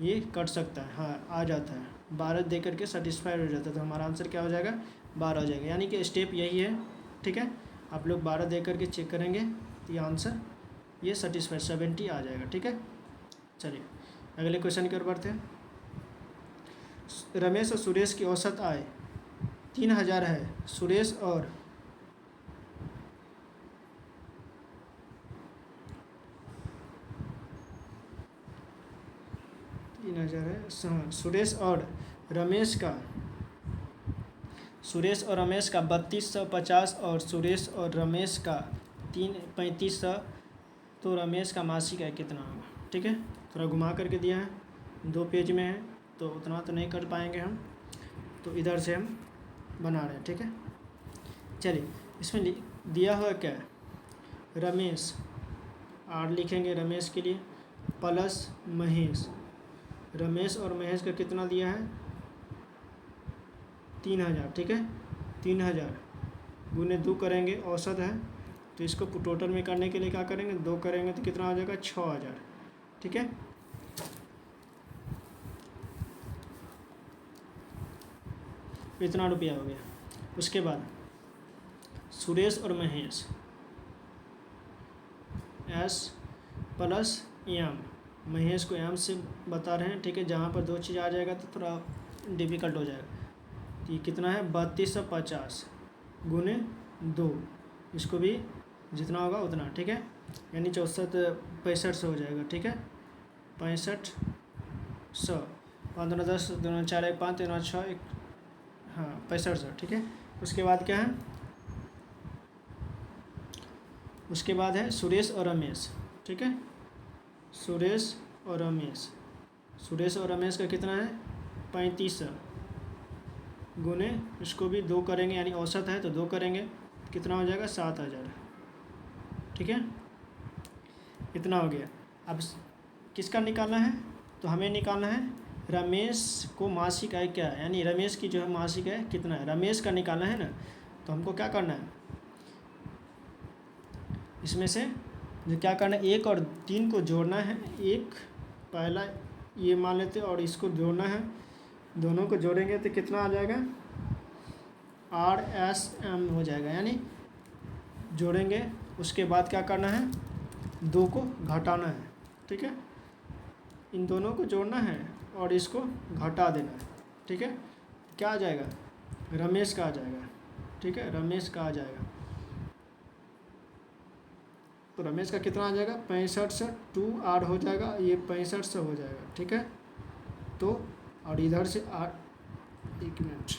ये कट सकता है, हाँ आ जाता है, 12 दे करके सेटिस्फाइड हो जाता है। तो हमारा आंसर क्या हो जाएगा, 12 हो जाएगा। यानी कि स्टेप यही है, ठीक है। आप लोग 12 दे करके चेक करेंगे तो ये आंसर ये सेटिस्फाइड 70 आ जाएगा, ठीक है। चलिए अगले क्वेश्चन की ओर बढ़ते हैं। रमेश और सुरेश की औसत आय 3000 है। सुरेश और सुरेश और रमेश का 3250 और सुरेश और रमेश का 3500, तो रमेश का मासिक आय कितना होगा, ठीक है। थोड़ा घुमा करके दिया है, 2 पेज में है तो उतना तो नहीं कर पाएंगे हम, तो इधर से हम बना रहे हैं, ठीक है। चलिए इसमें दिया हुआ क्या है, रमेश R लिखेंगे रमेश के लिए प्लस महेश। रमेश और महेश का कितना दिया है 3000, ठीक है। 3000 गुने 2 करेंगे, औसत है, तो इसको टोटल में करने के लिए क्या करेंगे, 2 करेंगे तो कितना हो जाएगा 6000, ठीक है। इतना रुपया हो गया। उसके बाद सुरेश और महेश S + M, महेश को M से बता रहे हैं, ठीक है। जहाँ पर 2 चीज़ आ जाएगा तो थोड़ा डिफ़िकल्ट हो जाएगा। तो ये कितना है 3250 गुने 2, इसको भी जितना होगा उतना, ठीक है। यानी 6500 हो जाएगा, ठीक है। 6500, 5 × 10, 2 × 4 = 5, 3 × 6 = 1, हाँ 6500, ठीक है। उसके बाद क्या है, उसके बाद है सुरेश और रमेश, ठीक है। सुरेश और रमेश का कितना है 3500 गुने, इसको भी 2 करेंगे, यानी औसत है तो 2 करेंगे, कितना हो जाएगा 7000, ठीक है। इतना हो गया। अब किसका निकालना है, तो हमें निकालना है रमेश को मासिक आय क्या है, यानी रमेश की जो है मासिक आय कितना है, रमेश का निकालना है ना। तो हमको क्या करना है, इसमें से जो क्या करना है, 1 और 3 को जोड़ना है। एक पहला ये मान लेते और इसको जोड़ना है, दोनों को जोड़ेंगे तो कितना आ जाएगा RSM हो जाएगा, यानी जोड़ेंगे। उसके बाद क्या करना है, 2 को घटाना है, ठीक है। इन दोनों को जोड़ना है और इसको घटा देना है, ठीक है। क्या आ जाएगा, रमेश का आ जाएगा, ठीक है, रमेश का आ जाएगा। तो रमेश का कितना आ जाएगा 65 से 2 R हो जाएगा, ये 6500 हो जाएगा, ठीक है। तो और इधर से R, 1 मिनट,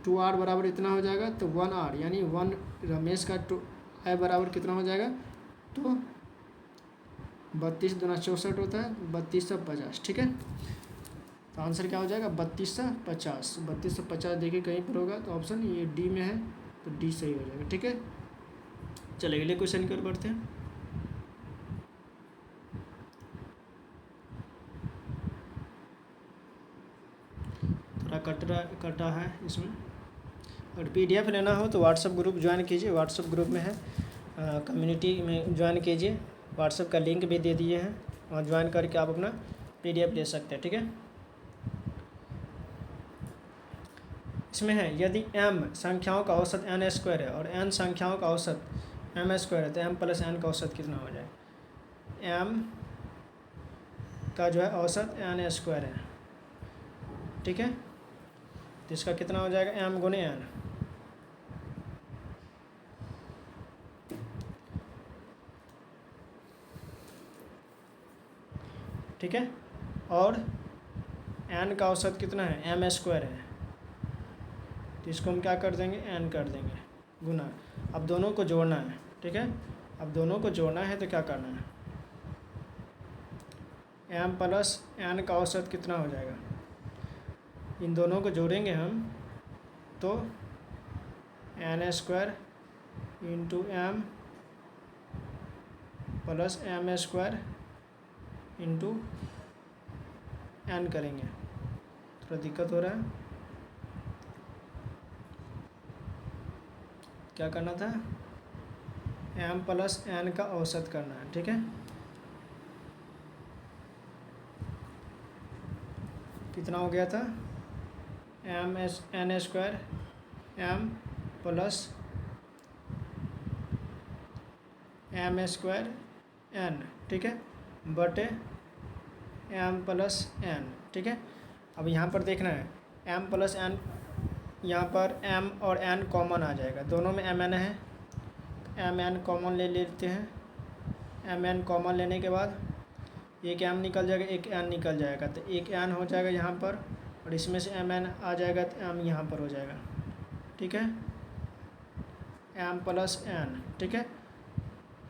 2R बराबर इतना हो जाएगा, तो 1R, यानी 1 रमेश का आय बराबर कितना हो जाएगा, तो 32 दूना 64 होता है, 3250, ठीक है। तो आंसर क्या हो जाएगा 3250। 3250 देखिए कहीं पर होगा तो ऑप्शन ये डी में है, तो डी सही हो जाएगा, ठीक है। चलिए अगले क्वेश्चन की ओर बढ़ते हैं। थोड़ा कटा है इसमें। अगर PDF लेना हो तो व्हाट्सएप ग्रुप ज्वाइन कीजिए, व्हाट्सएप ग्रुप में है, कम्युनिटी में ज्वाइन कीजिए, व्हाट्सएप का लिंक भी दे दिए हैं, वहाँ ज्वाइन करके आप अपना PDF ले सकते हैं, ठीक है। इसमें है यदि m संख्याओं का औसत n² है और n संख्याओं का औसत m² है तो m + n का औसत कितना हो जाएगा। m का जो है औसत n² है, ठीक है। तो इसका कितना हो जाएगा m × n, ठीक है। और n का औसत कितना है m² है, तो इसको हम क्या कर देंगे n कर देंगे गुना। अब दोनों को जोड़ना है, ठीक है। अब दोनों को जोड़ना है तो क्या करना है, m + n का औसत कितना हो जाएगा। इन दोनों को जोड़ेंगे हम तो n² × m + m² × n करेंगे। थोड़ा दिक्कत हो रहा है, क्या करना था, m + n का औसत करना है, ठीक है। कितना हो गया था n² m + m² n, ठीक है, बटे m + n, ठीक है। अब यहाँ पर देखना है m + n, यहाँ पर m और n कॉमन आ जाएगा, दोनों में mn है, mn कॉमन ले लेते हैं। mn कॉमन लेने के बाद एक m निकल जाएगा, एक n निकल जाएगा, तो एक n हो जाएगा यहाँ पर, और इसमें से mn आ जाएगा तो m यहाँ पर हो जाएगा, ठीक है, m + n, ठीक है।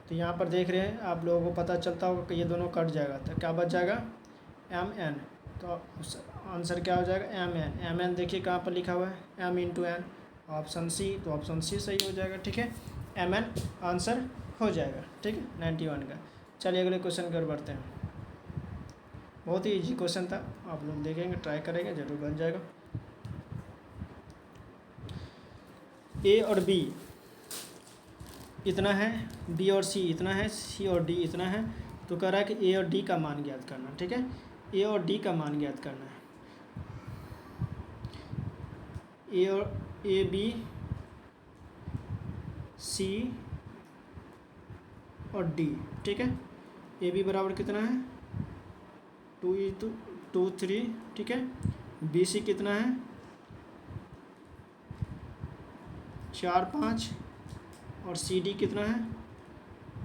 तो यहाँ पर देख रहे हैं आप लोगों को पता चलता होगा कि ये दोनों कट जाएगा, तो क्या बच जाएगा mn। तो आंसर क्या हो जाएगा mn देखिए कहाँ पर लिखा हुआ है m × n, ऑप्शन सी, तो ऑप्शन सी सही हो जाएगा, ठीक है। mn आंसर हो जाएगा, ठीक है, 91 का। चलिए अगले क्वेश्चन की ओर बढ़ते हैं। बहुत ही इजी क्वेश्चन था, आप लोग देखेंगे, ट्राई करेंगे, जरूर बन जाएगा। a और b इतना है, b और c इतना है, c और d इतना है, तो कह रहा है कि a और d का मान ज्ञात करना, ठीक है। a और d का मान ज्ञात करना है, a b c और d, ठीक है। a b बराबर कितना है 2 3, ठीक है। b c कितना है 4 5, और सी डी कितना है,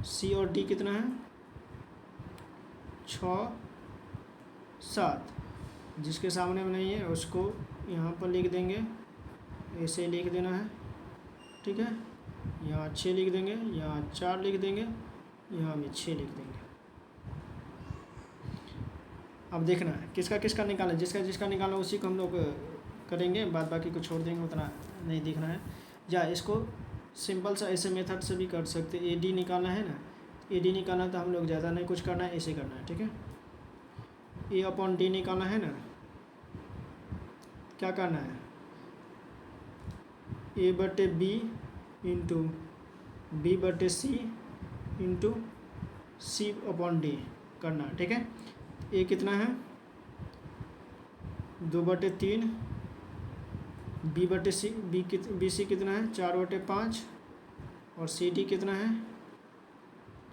सी और डी कितना है 6 7। जिसके सामने में नहीं है उसको यहाँ पर लिख देंगे, ऐसे लिख देना है, ठीक है। यहाँ 6 लिख देंगे, यहाँ 4 लिख देंगे, यहाँ भी 6 लिख देंगे। अब देखना है किसका किसका निकालना है, जिसका जिसका निकालना उसी को हम लोग करेंगे, बाद बाकी को छोड़ देंगे, उतना नहीं देखना है। या इसको सिंपल सा ऐसे मेथड से भी कर सकते, ए डी निकालना है ना, ए डी निकालना तो हम लोग ज़्यादा नहीं कुछ करना है, ऐसे करना है, ठीक है। a/d निकालना है ना, क्या करना है a/b into b/c into c/d करना है, ठीक है। a कितना है 2/3, b/c bc कितना है 4/5, और सी डी कितना है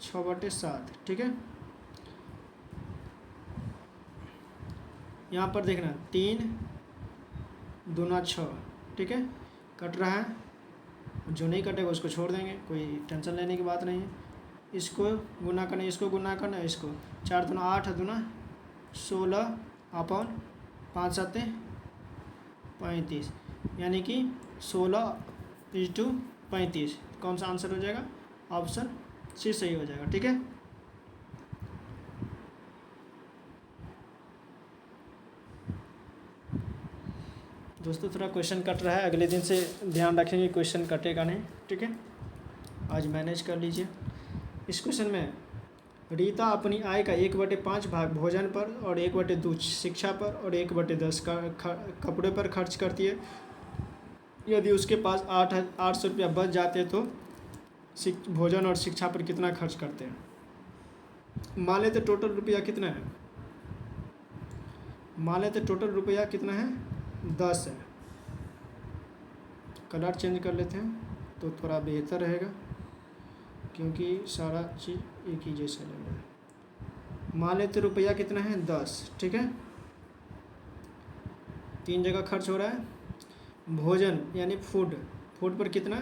6/7, ठीक है। यहाँ पर देखना 3 दूना 6, ठीक है, कट रहा है, जो नहीं कटेगा उसको छोड़ देंगे, कोई टेंशन लेने की बात नहीं है। इसको गुना करना, इसको गुना करना, इसको 4 दूना 8 दूना 16/5 7 35, यानी कि 16:35। कौन सा आंसर हो जाएगा, ऑप्शन सी सही हो जाएगा, ठीक है। दोस्तों थोड़ा क्वेश्चन कट रहा है, अगले दिन से ध्यान रखेंगे क्वेश्चन कटेगा नहीं, ठीक है। आज मैनेज कर लीजिए। इस क्वेश्चन में रीता अपनी आय का 1/5 भाग भोजन पर और 1/2 शिक्षा पर और 1/10 कपड़े पर खर्च करती है। यदि उसके पास 800 रुपया बच जाते तो भोजन और शिक्षा पर कितना खर्च करते हैं। मान लेते टोटल रुपया कितना है, मान लेते टोटल रुपया कितना है 10 है। कलर चेंज कर लेते हैं तो थोड़ा बेहतर रहेगा, क्योंकि सारा चीज़ एक ही जैसा लग रहा है। मान लेते रुपया कितना है 10, ठीक है। 3 जगह खर्च हो रहा है। भोजन यानी फूड पर कितना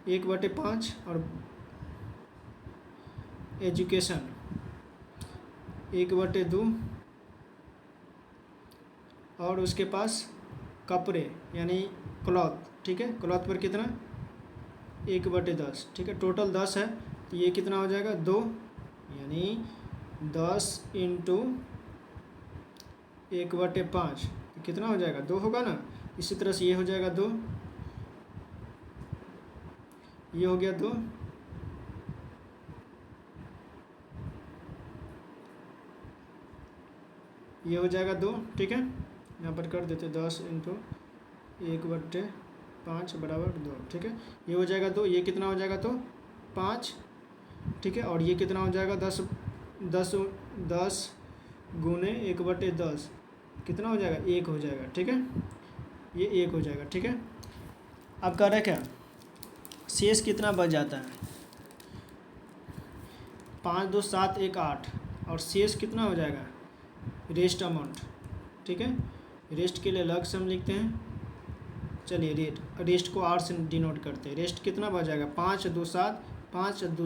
1/5 और एजुकेशन 1/2 और उसके पास कपड़े यानी क्लॉथ, ठीक है। क्लॉथ पर कितना 1/10, ठीक है। टोटल 10 है तो ये कितना हो जाएगा 2, यानी 10 × 1/5 तो कितना हो जाएगा 2 होगा ना। इसी तरह से ये हो जाएगा 2, ये हो गया 2, ये हो जाएगा 2, ठीक है। यहाँ पर कर देते 10 × 1/5 बराबर 2, ठीक है। ये हो जाएगा 2, ये कितना हो जाएगा तो 5, ठीक है। और ये कितना हो जाएगा 10 गुने 1/10 कितना हो जाएगा 1 हो जाएगा, ठीक है। ये 1 हो जाएगा, ठीक है। अब कह रहा है क्या शेष कितना बच जाता है 5 2 7 1 8 और शेष कितना हो जाएगा रेस्ट अमाउंट, ठीक है। रेस्ट के लिए अलग से हम लिखते हैं। चलिए रेस्ट को 8 से डिनोट करते हैं। रेस्ट कितना बच जाएगा 5 2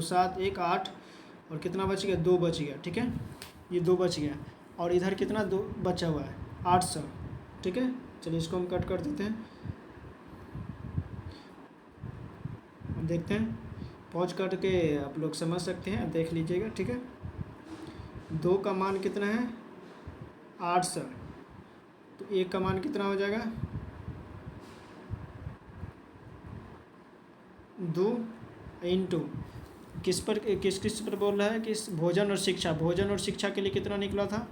7 1 8 और कितना बच गया 2 बच गया, ठीक है। ये 2 बच गया और इधर कितना 2 बचा हुआ है 800, ठीक है। चलिए इसको हम कट कर देते हैं। अब देखते हैं, पॉज करके आप लोग समझ सकते हैं, देख लीजिएगा, ठीक है। 2 का मान कितना है 800 तो 1 का मान कितना हो जाएगा 2 × किस पर बोल रहा है कि भोजन और शिक्षा। भोजन और शिक्षा के लिए कितना निकला था,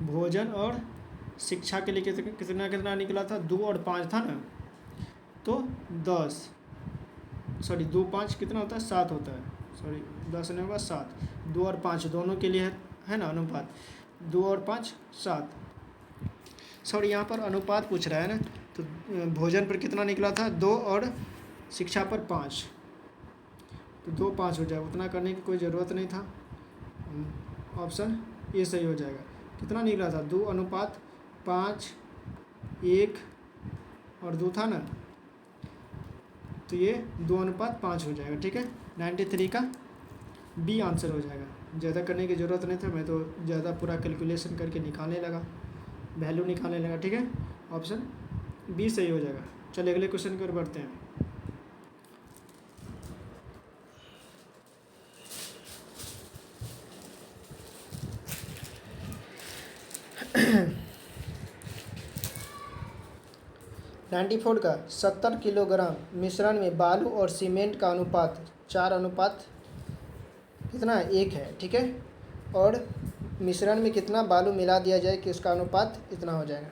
भोजन और शिक्षा के लिए कितना निकला था 2 और 5 था ना, तो 10 सॉरी 2 5 कितना होता है 7 होता है, सॉरी 10 नहीं होगा 7, 2 और 5 दोनों के लिए है ना अनुपात, 2 और 5 7। सॉरी यहाँ पर अनुपात पूछ रहा है ना, तो भोजन पर कितना निकला था 2 और शिक्षा पर 5, तो 2 5 हो जाएगा। उतना करने की कोई ज़रूरत नहीं था, ऑप्शन ए सही हो जाएगा। कितना निकला था 2 अनुपात 5 1 और 2 था ना, तो ये 2 अनुपात 5 हो जाएगा, ठीक है। 93 का बी आंसर हो जाएगा। ज़्यादा करने की ज़रूरत नहीं था, मैं तो ज़्यादा पूरा कैलकुलेशन करके निकालने लगा, वैल्यू निकालने लगा, ठीक है। ऑप्शन बी सही हो जाएगा। चलिए अगले क्वेश्चन की ओर बढ़ते हैं। नाइन्टी 94 का 70 किलोग्राम मिश्रण में बालू और सीमेंट का अनुपात 4 अनुपात कितना 1 है, ठीक है। और मिश्रण में कितना बालू मिला दिया जाए कि उसका अनुपात इतना हो जाएगा।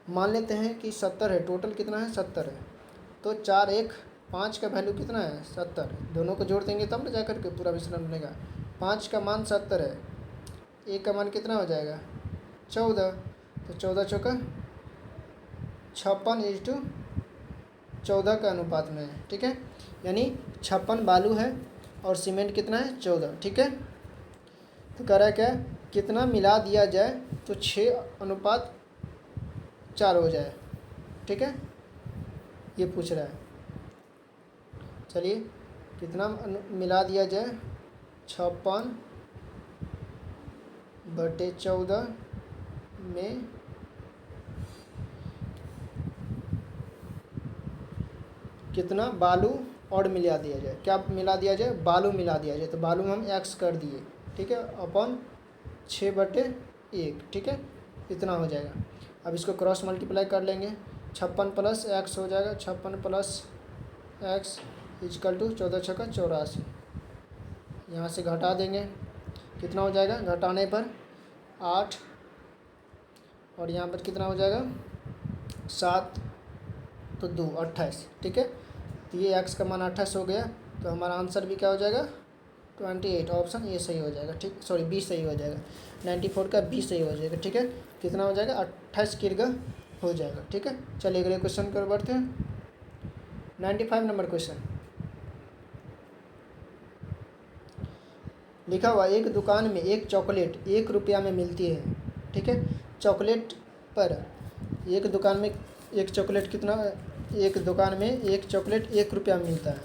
मान लेते हैं कि 70 है, टोटल कितना है 70 है, तो 4 1 5 का वैल्यू कितना है 70, दोनों को जोड़ देंगे तब ना जाकर के पूरा मिश्रण बनेगा। 5 का मान 70 है, 1 का मान कितना हो जाएगा 14, तो 14 चौका 56 × 14 का अनुपात में है, ठीक है। यानी 56 बालू है और सीमेंट कितना है 14, ठीक है। तो कह रहा है क्या कितना मिला दिया जाए तो 6 अनुपात 4 हो जाए, ठीक है, ये पूछ रहा है। चलिए कितना मिला दिया जाए 56/14 में कितना बालू और मिला दिया जाए, क्या मिला दिया जाए बालू मिला दिया जाए, तो बालू हम x कर दिए, ठीक है, अपॉन 6/1, ठीक है। इतना हो जाएगा। अब इसको क्रॉस मल्टीप्लाई कर लेंगे, 56 प्लस एक्स हो जाएगा, 56 प्लस एक्स इजकल टू 14 छक्का 84। यहाँ से घटा देंगे, कितना हो जाएगा, घटाने पर 8 और यहाँ पर कितना हो जाएगा 7 तो 2 28। ठीक है, तो ये एक्स का मान 28 हो गया, तो हमारा आंसर भी क्या हो जाएगा 28। ऑप्शन ए सही हो जाएगा। ठीक, सॉरी बी सही हो जाएगा, 94 का बी सही हो जाएगा। ठीक है, कितना हो जाएगा 28 किर्गा हो जाएगा। ठीक है, चलिए अगले क्वेश्चन कर बढ़ते हैं। 95 नंबर क्वेश्चन लिखा हुआ, एक दुकान में एक चॉकलेट 1 रुपया में मिलती है। ठीक है, चॉकलेट पर एक दुकान में एक चॉकलेट कितना, एक दुकान में एक चॉकलेट 1 रुपया में मिलता है।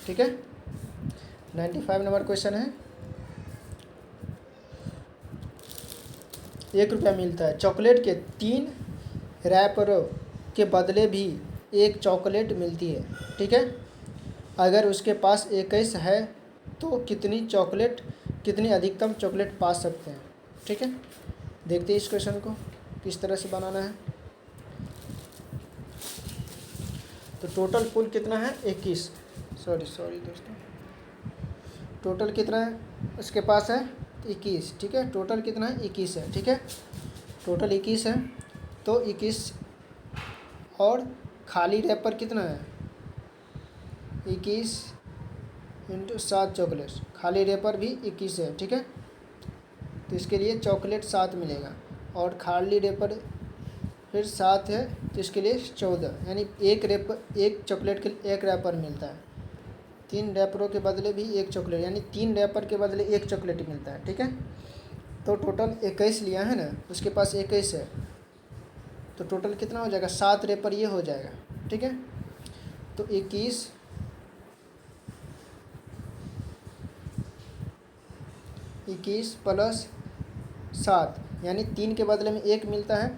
ठीक है, 95 नंबर क्वेश्चन है, 1 रुपया मिलता है, चॉकलेट के 3 रैपरों के बदले भी एक चॉकलेट मिलती है। ठीक है, अगर उसके पास 21 है तो कितनी अधिकतम चॉकलेट पा सकते हैं। ठीक है, देखते हैं इस क्वेश्चन को किस तरह से बनाना है। तो टोटल कुल कितना है 21, सॉरी दोस्तों, टोटल कितना है उसके पास है 21। ठीक है, टोटल कितना है 21 है। ठीक है, टोटल 21 है, तो 21 और खाली रैपर कितना है 21 इंटू 7 चॉकलेट, खाली रैपर भी 21 है। ठीक है, तो इसके लिए चॉकलेट 7 मिलेगा और खाली रैपर फिर 7 है, तो इसके लिए 14, यानी एक चॉकलेट के लिए 1 रैपर मिलता है। 3 रैपरों के बदले भी 1 चॉकलेट, यानी 3 रैपर के बदले 1 चॉकलेट मिलता है। ठीक है, तो टोटल 21 लिया है ना, उसके पास 21 है, तो टोटल कितना हो जाएगा 7 रैपर ये हो जाएगा। ठीक है, तो 21 प्लस 7, यानी 3 के बदले में 1 मिलता है,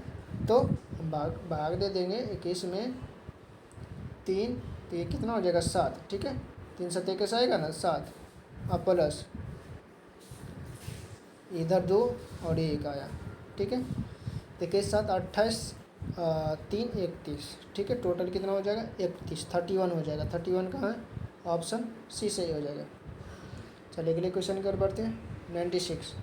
तो भाग दे देंगे 21 में 3, तो ये कितना हो जाएगा 7। ठीक है, 3 7 21 आएगा ना 7, अब प्लस इधर 2 और 1 आया। ठीक है, 21 7 28 3 31। ठीक है, टोटल कितना हो जाएगा 31 हो जाएगा। 31 कहाँ है, ऑप्शन सी सही हो जाएगा। चलिए अगले क्वेश्चन कर बढ़ते हैं। 96,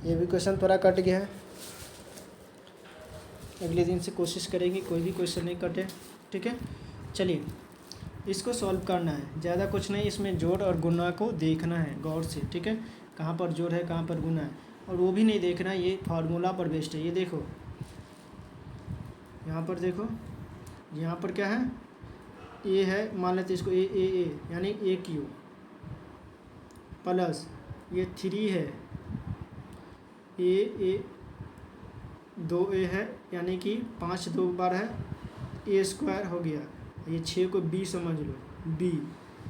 ये भी क्वेश्चन थोड़ा कट गया है, अगले दिन से कोशिश करेंगे कोई भी क्वेश्चन नहीं कटे। ठीक है, चलिए इसको सॉल्व करना है, ज़्यादा कुछ नहीं, इसमें जोड़ और गुना को देखना है गौर से। ठीक है, कहाँ पर जोड़ है कहाँ पर गुना है, और वो भी नहीं देखना, ये फार्मूला पर बेस्ड है। ये देखो यहाँ पर देखो, यहाँ पर क्या है ए है, मान लेते इसको ए यानी AQ प्लस ये 3 है, ए 2A है, यानी कि 5 2 बार है, A² हो गया। ये 6 को B समझ लो, B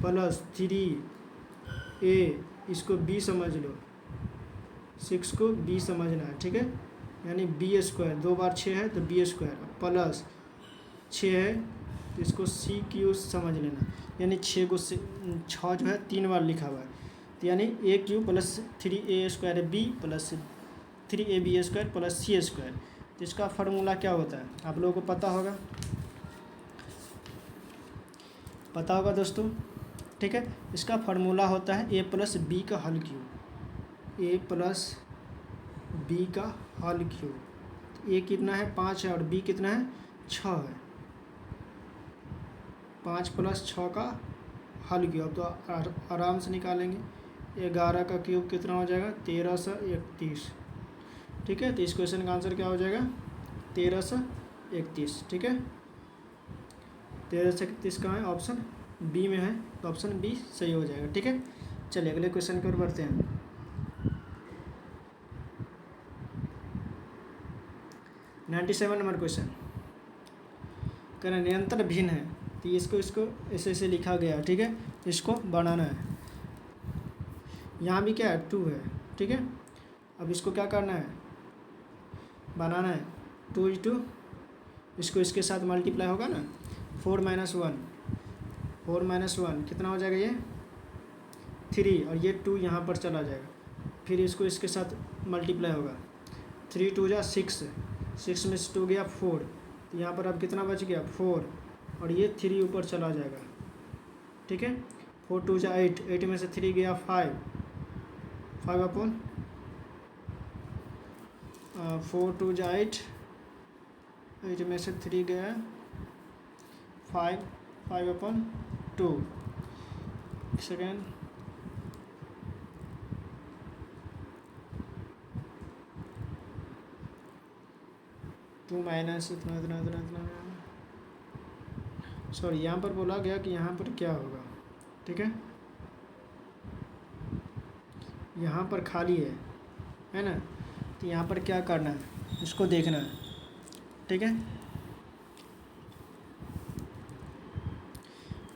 प्लस 3A, इसको B समझ लो, 6 को B समझना है। ठीक है, यानी B² 2 बार 6 है तो B² प्लस 6 है, तो इसको CQ समझ लेना, यानी 6 को 6 जो है 3 बार लिखा हुआ है, तो यानी AQ plus 3A² B plus 3AB² plus C²। तो इसका फार्मूला क्या होता है आप लोगों को पता होगा दोस्तों। ठीक है, इसका फार्मूला होता है A प्लस B का हल क्यूब, A प्लस B का हल क्यूब। A कितना है 5 है और B कितना है 6 है, 5 प्लस 6 का हल क्यूब, तो आराम से निकालेंगे। 11 का क्यूब कितना हो जाएगा 1331। ठीक है, तो इस क्वेश्चन का आंसर क्या हो जाएगा 1331। ठीक है, 1331 कहाँ है, ऑप्शन बी में है, तो ऑप्शन बी सही हो जाएगा। ठीक है, चलिए अगले क्वेश्चन की ओर बढ़ते हैं। 97 नंबर क्वेश्चन कह रहे निरंतर भिन्न है, तो इसको ऐसे लिखा गया। ठीक है, इसको बनाना है, यहाँ भी क्या है 2 है। ठीक है, अब इसको क्या करना है बनाना है, 2 × 2, इसको इसके साथ मल्टीप्लाई होगा ना, 4 - 1 कितना हो जाएगा ये 3, और ये 2 यहाँ पर चला जाएगा, फिर इसको इसके साथ मल्टीप्लाई होगा। 3 2 जा 6, 6 में से 2 गया 4, तो यहाँ पर अब कितना बच गया 4, और ये 3 ऊपर चला जाएगा। ठीक है, 4 2 जा 8, 8 में से 3 गया 5, 5 अपॉन 4 2 जा 8, 8 में से 3 गया 5, 5 अपॉन 2 सेकेंड, टू माइनस इतना इतना इतना इतना, सॉरी यहाँ पर बोला गया कि यहाँ पर क्या होगा। ठीक है, यहाँ पर खाली है ना, तो यहाँ पर क्या करना है, इसको देखना है। ठीक है,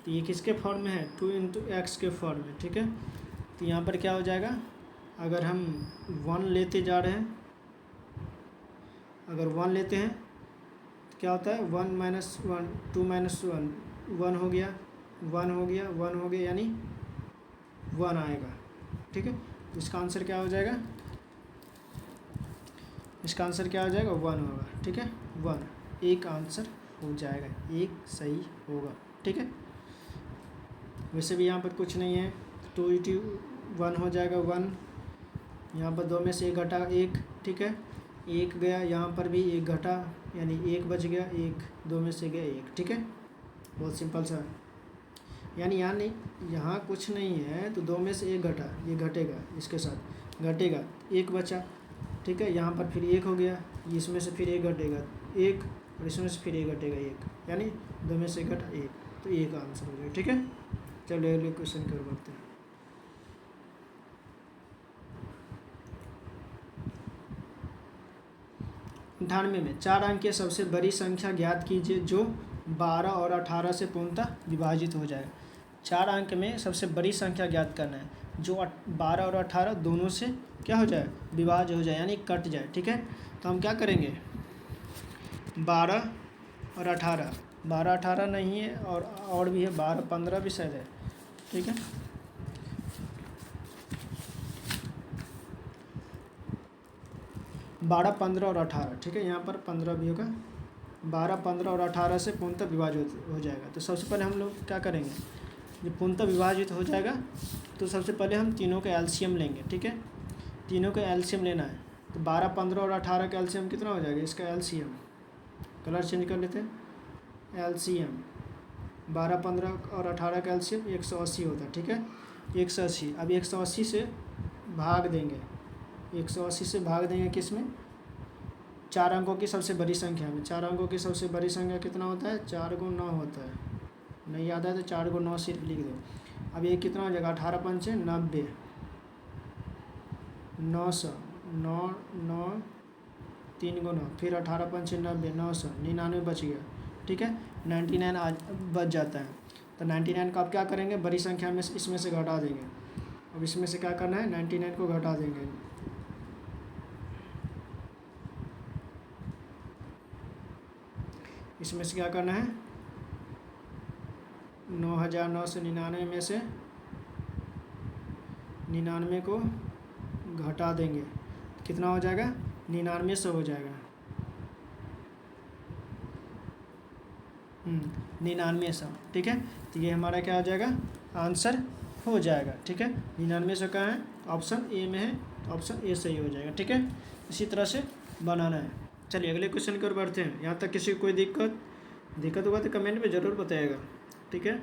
तो ये किसके फॉर्म में है, 2 इंटू एक्स के फॉर्म में। ठीक है, तो यहाँ पर क्या हो जाएगा, अगर हम 1 लेते जा रहे हैं, अगर 1 लेते हैं तो क्या होता है, 1 माइनस 1, 2 माइनस 1, 1 हो गया, 1 हो गया, 1 हो गया, यानी 1 आएगा। ठीक है, तो इसका आंसर क्या हो जाएगा, इसका आंसर क्या हो जाएगा, 1 होगा। ठीक है, 1 एक आंसर हो जाएगा, एक सही होगा। ठीक है, वैसे भी यहाँ पर कुछ नहीं है, 2 इंटू 1 हो जाएगा 1, यहाँ पर 2 में से 1 घटा 1। ठीक है, 1 गया, यहाँ पर भी 1 घटा, यानी 1 बच गया, 1 2 में से गया 1। ठीक है, बहुत सिंपल सा, यानी यहाँ कुछ नहीं है, तो 2 में से 1 घटा, ये घटेगा, इसके साथ घटेगा, 1 बचा। ठीक है, यहाँ पर फिर 1 हो गया, इसमें से फिर 1 घटेगा 1, और इसमें से फिर 1 घटेगा 1, यानी 2 में से 1 घटा 1, तो 1 आंसर हो जाएगा। ठीक है, चलिए अगले क्वेश्चन की ओर बढ़ते हैं। अंठानवे में 4 अंक की सबसे बड़ी संख्या ज्ञात कीजिए जो 12 और 18 से पूर्णतः विभाजित हो जाए। 4 अंक में सबसे बड़ी संख्या ज्ञात करना है जो 12 और 18 दोनों से क्या हो जाए, विभाज्य हो जाए, यानी कट जाए। ठीक है, तो हम क्या करेंगे, 12 और 18, 12 18 नहीं है, और भी है 12 15 भी शायद है। ठीक है, बारह 15 और 18, ठीक है, यहाँ पर 15 भी होगा, 12 15 और 18 से पूर्णतः विभाजित हो जाएगा। तो सबसे पहले हम लोग क्या करेंगे, जब पूर्णतः विभाजित हो जाएगा तो सबसे पहले हम तीनों का एलसीएम लेंगे। ठीक है, तीनों का एलसीएम लेना है, तो 12 15 और 18 का एलसीएम कितना हो जाएगा, इसका एलसीएम कलर चेंज कर लेते हैं, एलसीएम 12 15 और 18 का एलसीएम 180 होता है। ठीक है, 180, अब 180 से भाग देंगे, 180 से भाग देंगे किस में, 4 अंकों की सबसे बड़ी संख्या में। 4 अंकों की सबसे बड़ी संख्या कितना होता है, 4 गुण 9 होता है, नहीं याद है तो 4 गुण 9 सिर्फ लिख दो। अब ये कितना हो जाएगा, 18 पंचे 90, 900, 9 9 3 गुना, फिर 18 पंचे 90, 900, 99 बच गया। ठीक है, 99 आज बच जाता है, तो 99 का आप क्या करेंगे, बड़ी संख्या में इसमें से घटा देंगे। अब इसमें से क्या करना है, 99 को घटा देंगे, इसमें से क्या करना है, 9999 में से 99 को घटा देंगे, कितना हो जाएगा, 9900 हो जाएगा, 9900। ठीक है, तो ये हमारा क्या हो जाएगा, आंसर हो जाएगा। ठीक है, 9900 कहाँ है, ऑप्शन ए में है, तो ऑप्शन ए सही हो जाएगा। ठीक है, इसी तरह से बनाना है। चलिए अगले क्वेश्चन की ओर बढ़ते हैं। यहाँ तक किसी को कोई दिक्कत होगा तो कमेंट में ज़रूर बताइएगा। ठीक है,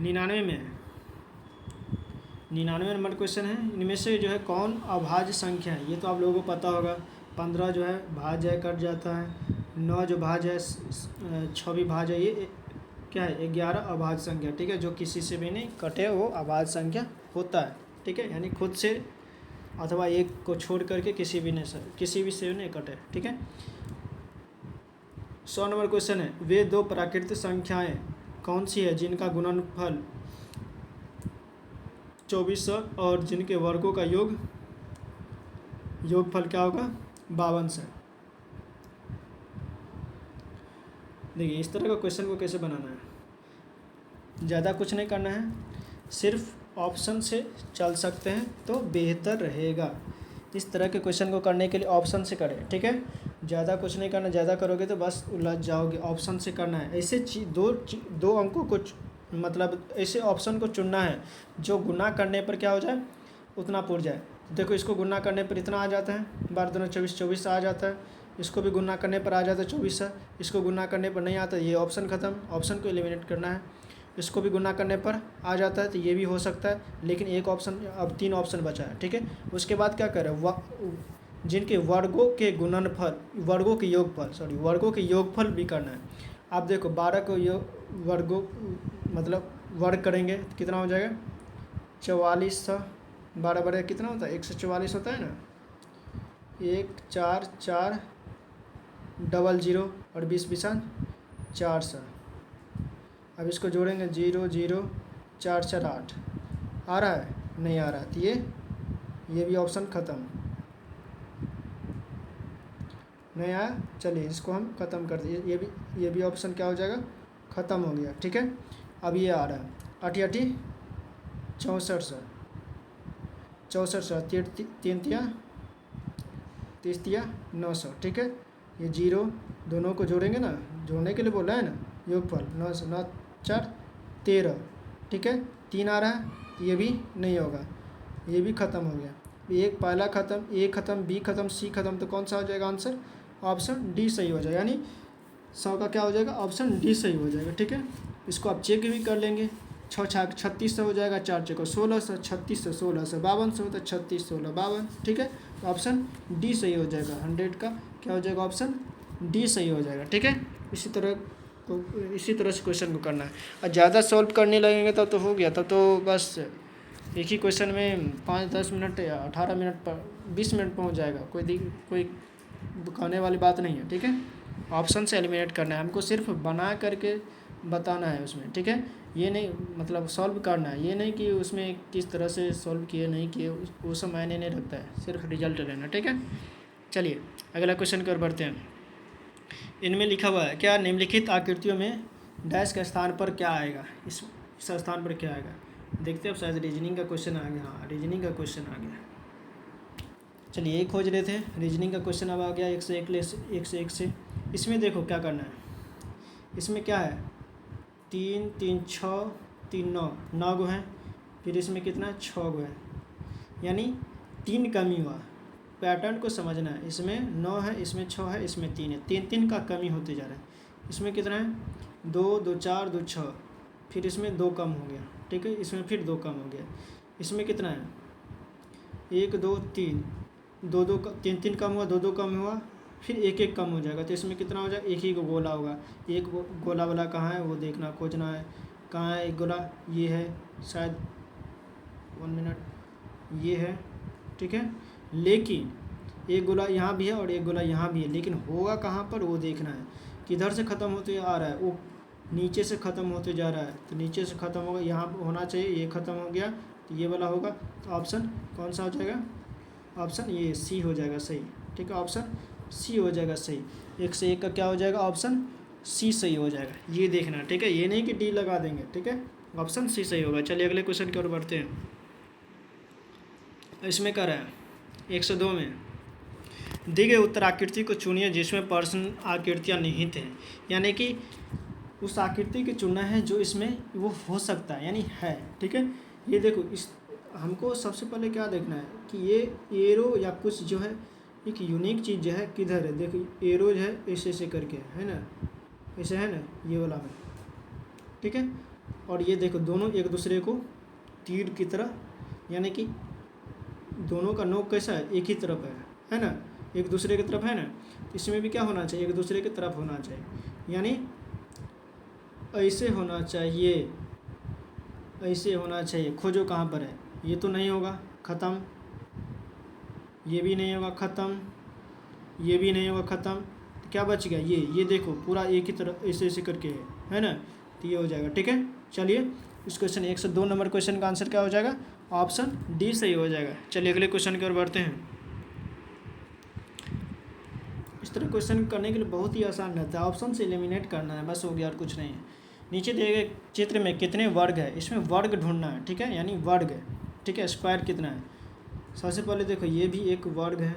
99 नंबर क्वेश्चन है, इनमें से जो है कौन अभाज्य संख्या है, ये तो आप लोगों को पता होगा। 15 जो है भाज्य है, कट जाता है। 9 जो भाज्य है, 6 भी भाज्य है, ये क्या है, 11 अभाज्य संख्या। ठीक है, जो किसी से भी नहीं कटे वो अभाज्य संख्या होता है। ठीक है, यानी खुद से अथवा एक को छोड़ करके किसी भी से नहीं कटे। ठीक है, 100 नंबर क्वेश्चन है, वे 2 प्राकृतिक संख्याएं कौन सी है जिनका गुणनफल 2400 और जिनके वर्गों का योगफल क्या होगा, 5200 है। देखिए इस तरह का क्वेश्चन को कैसे बनाना है, ज़्यादा कुछ नहीं करना है, सिर्फ ऑप्शन से चल सकते हैं तो बेहतर रहेगा। इस तरह के क्वेश्चन को करने के लिए ऑप्शन से करें, ठीक है। ज़्यादा कुछ नहीं करना, ज़्यादा करोगे तो बस उलझ जाओगे। ऑप्शन से करना है। ऐसे दो अंकों को मतलब ऐसे ऑप्शन को चुनना है जो गुना करने पर क्या हो जाए, उतना पुर जाए। देखो इसको गुना करने पर इतना आ जाता है, 12 दूना 24, 24 आ जाता है। इसको भी गुना करने पर आ जाता है 24 है। इसको गुना करने पर नहीं आता, ये ऑप्शन ख़त्म। ऑप्शन को एलिमिनेट करना है। इसको भी गुना करने पर आ जाता है तो ये भी हो सकता है, लेकिन एक ऑप्शन, अब 3 ऑप्शन बचा है, ठीक है। उसके बाद क्या करें, जिनके वर्गों के गुणनफल, वर्गों के योगफल भी करना है। आप देखो 12 को वर्गों मतलब वर्ग करेंगे तो कितना हो जाएगा, 44 था। 12 बड़े कितना होता है, 144 होता है ना। 1 4 4 00 और 20 बिसान 400। अब इसको जोड़ेंगे 0 0 4 4 8। आ रहा है, नहीं आ रहा, तो ये भी ऑप्शन ख़त्म। नहीं आया, चलिए इसको हम ख़त्म कर दिए। ये भी ऑप्शन क्या हो जाएगा, ख़त्म हो गया, ठीक है। अब ये आ रहा है 8 8 64 64 3 3 30 900, ठीक है। ये 0 दोनों को जोड़ेंगे ना, जोड़ने के लिए बोला है ना, योगफल 900 9 4 13, ठीक है। 3 आ रहा है, ये भी नहीं होगा, ये भी ख़त्म हो गया। एक पहला ख़त्म, ए ख़त्म, बी ख़त्म, सी ख़त्म, तो कौन सा हो जाएगा आंसर, ऑप्शन डी सही हो जाएगा। यानी 100 का क्या हो जाएगा, ऑप्शन डी सही हो जाएगा, ठीक है। इसको आप चेक भी कर लेंगे, 6 6 3600 हो जाएगा, 4 चेक 1600, 3600 1600 5200 होता है, 36 16 52, ठीक है। तो ऑप्शन डी सही हो जाएगा। 100 का क्या हो जाएगा, ऑप्शन डी सही हो जाएगा, ठीक है। इसी तरह से क्वेश्चन को करना है। और ज़्यादा सॉल्व करने लगेंगे तब तो हो गया, तब तो बस एक ही क्वेश्चन में 5-10 मिनट या 18 मिनट पर 20 मिनट पहुंच जाएगा। कोई कहने वाली बात नहीं है, ठीक है। ऑप्शन से एलिमिनेट करना है हमको, सिर्फ बना करके बताना है उसमें, ठीक है। ये नहीं मतलब सॉल्व करना है, ये नहीं कि उसमें किस तरह से सॉल्व किए नहीं किए, वो सब मायने नहीं रखता है, सिर्फ रिजल्ट लेना, ठीक है। चलिए अगला क्वेश्चन की ओर बढ़ते हैं। इनमें लिखा हुआ है, क्या निम्नलिखित आकृतियों में डैश के स्थान पर क्या आएगा, इस स्थान पर क्या आएगा। देखते हैं, अब शायद रीजनिंग का क्वेश्चन आ गया। हाँ, रीजनिंग का क्वेश्चन आ गया। चलिए एक खोज रहे थे, रीजनिंग का क्वेश्चन अब आ गया 1 से 1 से। इसमें देखो क्या करना है, इसमें क्या है, 3 3 6 3 9 9 गो है, फिर इसमें कितना 6 गो है, यानी 3 कमी हुआ। पैटर्न को समझना है, इसमें 9 है, इसमें 6 है, इसमें 3 है, 3 3 का कमी होते जा रहा है। इसमें कितना है, 2 2 4 2 6, फिर इसमें 2 कम हो गया, ठीक है। इसमें फिर 2 कम हो गया। इसमें कितना है, 1 2 3 2 2 3 3 कम हुआ, 2 2 कम हुआ, फिर 1 1 कम हो जाएगा। तो इसमें कितना हो जाएगा, एक ही गोला होगा। एक गोला वाला कहाँ है वो देखना, खोजना है कहाँ है एक गोला, ये है शायद, 1 मिनट, ये है, ठीक है। लेकिन एक गोला यहाँ भी है और एक गोला यहाँ भी है, लेकिन होगा कहाँ पर वो देखना है। किधर से ख़त्म होते आ रहा है, वो नीचे से ख़त्म होते जा रहा है, तो नीचे से ख़त्म होगा, यहाँ होना चाहिए, ये ख़त्म हो गया तो ये वाला होगा। तो ऑप्शन कौन सा हो जाएगा, ऑप्शन ये सी हो जाएगा सही, ठीक है। ऑप्शन सी हो जाएगा सही। 1 से 1 का क्या हो जाएगा, ऑप्शन सी सही हो जाएगा, ये देखना, ठीक है। ये नहीं कि डी लगा देंगे, ठीक है। ऑप्शन सी सही होगा। चलिए अगले क्वेश्चन की ओर बढ़ते हैं। इसमें क्या रहा है, 102 में दी गई उत्तर आकृति को चुनिए जिसमें प्रश्न आकृतियाँ निहित हैं, यानी कि उस आकृति की चुनना है जो इसमें वो हो सकता है, यानी है, ठीक है। ये देखो, इस हमको सबसे पहले क्या देखना है कि ये एरो या कुछ जो है एक यूनिक चीज़ जो है किधर है। देखो एरो जो है ऐसे ऐसे करके है ना, ऐसे है ना, ये वाला है, ठीक है। और ये देखो दोनों एक दूसरे को तीर की तरह, यानी कि दोनों का नोक कैसा है, एक ही तरफ है ना, एक दूसरे की तरफ है ना। इसमें भी क्या होना चाहिए, एक दूसरे की तरफ होना चाहिए, यानी ऐसे होना चाहिए, ऐसे होना चाहिए। खोजो कहाँ पर है, ये तो नहीं होगा, ख़त्म, ये भी नहीं होगा, ख़त्म, ये भी नहीं होगा, ख़त्म। तो क्या बच गया, ये देखो पूरा एक ही तरफ ऐसे ऐसे करके है ना, तो ये हो जाएगा, ठीक है। चलिए इस क्वेश्चन 102 नंबर क्वेश्चन का आंसर क्या हो जाएगा, ऑप्शन डी सही हो जाएगा। चलिए अगले क्वेश्चन की ओर बढ़ते हैं। इस तरह क्वेश्चन करने के लिए बहुत ही आसान रहता है, ऑप्शन से एलिमिनेट करना है, बस हो गया और कुछ नहीं है। नीचे दिए गए चित्र में कितने वर्ग है, इसमें वर्ग ढूंढना है, ठीक है, यानी वर्ग, ठीक है, स्क्वायर कितना है। सबसे पहले देखो ये भी एक वर्ग है,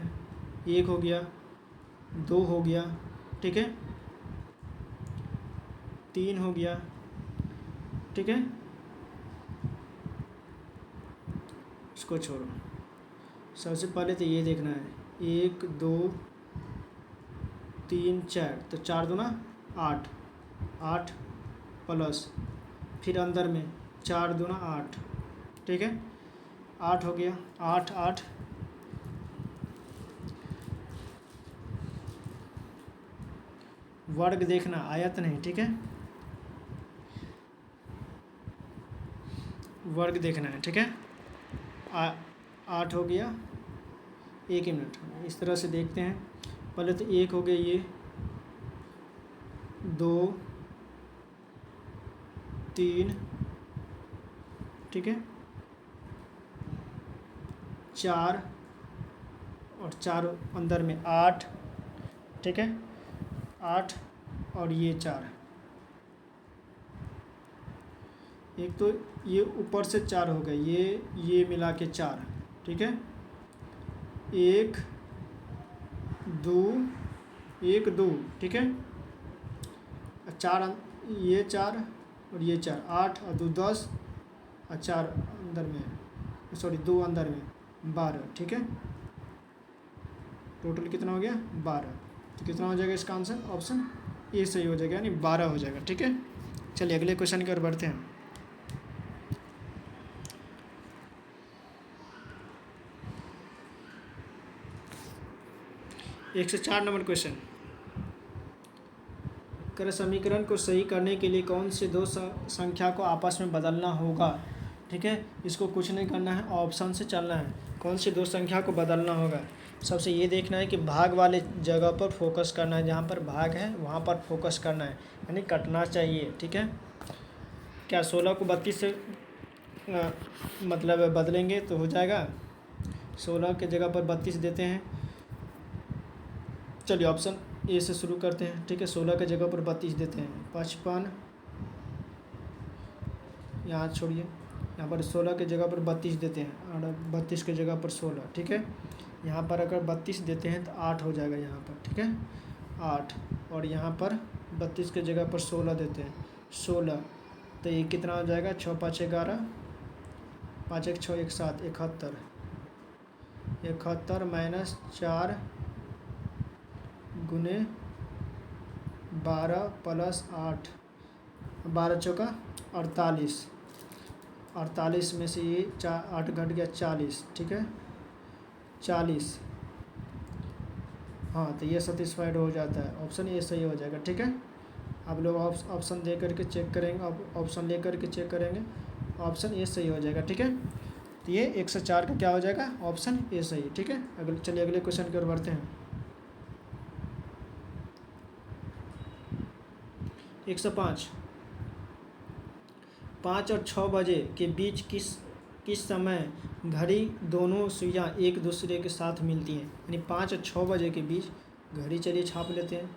1 हो गया, 2 हो गया, ठीक है, 3 हो गया, ठीक है, इसको छोड़ो। सबसे पहले तो ये देखना है, 1 2 3 4, तो 4 दूना 8, 8 प्लस फिर अंदर में 4 दूना 8, ठीक है, 8 हो गया, 8 8 वर्ग देखना, आयत नहीं, ठीक है, वर्ग देखना है, ठीक है। 8 हो गया, 1 मिनट, इस तरह से देखते हैं। पहले तो 1 हो गया, ये 2 3, ठीक है, 4 और 4 अंदर में 8, ठीक है, 8 और ये 4, एक तो ये ऊपर से 4 हो गए, ये मिला के 4, ठीक है, 1 2 1 2, ठीक है, 4 ये 4 और ये 4, 8 और 2 10 और 4 अंदर में, सॉरी 2 अंदर में 12, ठीक है, टोटल कितना हो गया 12। तो कितना हो जाएगा इसका आंसर, ऑप्शन ए सही हो जाएगा, यानी 12 हो जाएगा, ठीक है। चलिए अगले क्वेश्चन की ओर बढ़ते हैं। एक से 4 नंबर क्वेश्चन, कर समीकरण को सही करने के लिए कौन से दो संख्या को आपस में बदलना होगा, ठीक है। इसको कुछ नहीं करना है, ऑप्शन से चलना है, कौन सी दो संख्या को बदलना होगा। सबसे ये देखना है कि भाग वाले जगह पर फोकस करना है, जहाँ पर भाग है वहाँ पर फोकस करना है, यानी कटना चाहिए, ठीक है। क्या 16 को 32 से मतलब बदलेंगे तो हो जाएगा, 16 के जगह पर 32 देते हैं। चलिए ऑप्शन ए से शुरू करते हैं, ठीक है। 16 के जगह पर 32 देते हैं, 55, यहाँ छोड़िए, यहाँ पर 16 के जगह पर 32 देते हैं और 32 के जगह पर 16, ठीक है। यहाँ पर अगर 32 देते हैं तो 8 हो जाएगा यहाँ पर, ठीक है, 8, और यहाँ पर 32 के जगह पर 16 देते हैं, 16, तो ये कितना हो जाएगा, 6 5 11, 5 1 6 1 7, 71, 71 माइनस 4 गुने 12 प्लस 8, 12 चौका 48, 48 में से ये 8 घट गया 40, ठीक है, 40, हाँ, तो ये सेटिस्फाइड हो जाता है, ऑप्शन ए सही हो जाएगा, ठीक है। आप लोग ऑप्शन दे करके चेक करेंगे, ऑप्शन ले करके चेक करेंगे, ऑप्शन ए सही हो जाएगा, ठीक है। तो ये 104 का क्या हो जाएगा, ऑप्शन ए सही, ठीक है। चलिए अगले क्वेश्चन की ओर बढ़ते हैं। 105, 5 और 6 बजे के बीच किस समय घड़ी दोनों सुइयाँ एक दूसरे के साथ मिलती हैं, यानी 5 और 6 बजे के बीच घड़ी, चलिए छाप लेते हैं,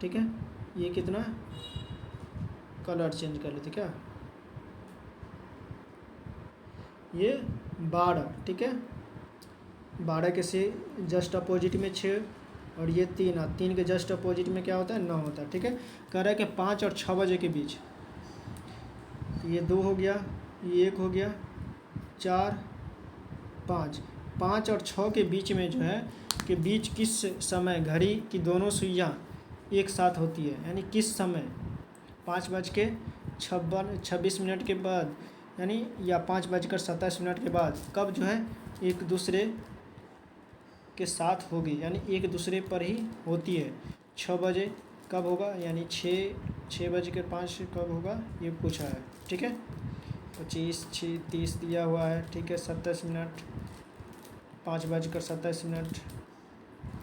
ठीक है। ये कितना, कलर चेंज कर लेते क्या, ये 12, ठीक है, 12 के से जस्ट अपोजिट में 6 और ये 3, 3 के जस्ट अपोजिट में क्या होता है, 9 होता है, ठीक है। कह रहा है कि 5 और 6 बजे के बीच, ये 2 हो गया, ये 1 हो गया, 4 5, 5 और 6 के बीच में जो है कि बीच किस समय घड़ी की दोनों सुइयाँ एक साथ होती है, यानी किस समय, 5:26 के बाद, यानी या 5:27 के बाद, कब जो है एक दूसरे के साथ होगी, यानी एक दूसरे पर ही होती है। 6 बजे कब होगा, यानी 6:05 कब होगा, ये पूछा है, ठीक है। 25 6 30 दिया हुआ है, ठीक है, 27 मिनट, 5:27,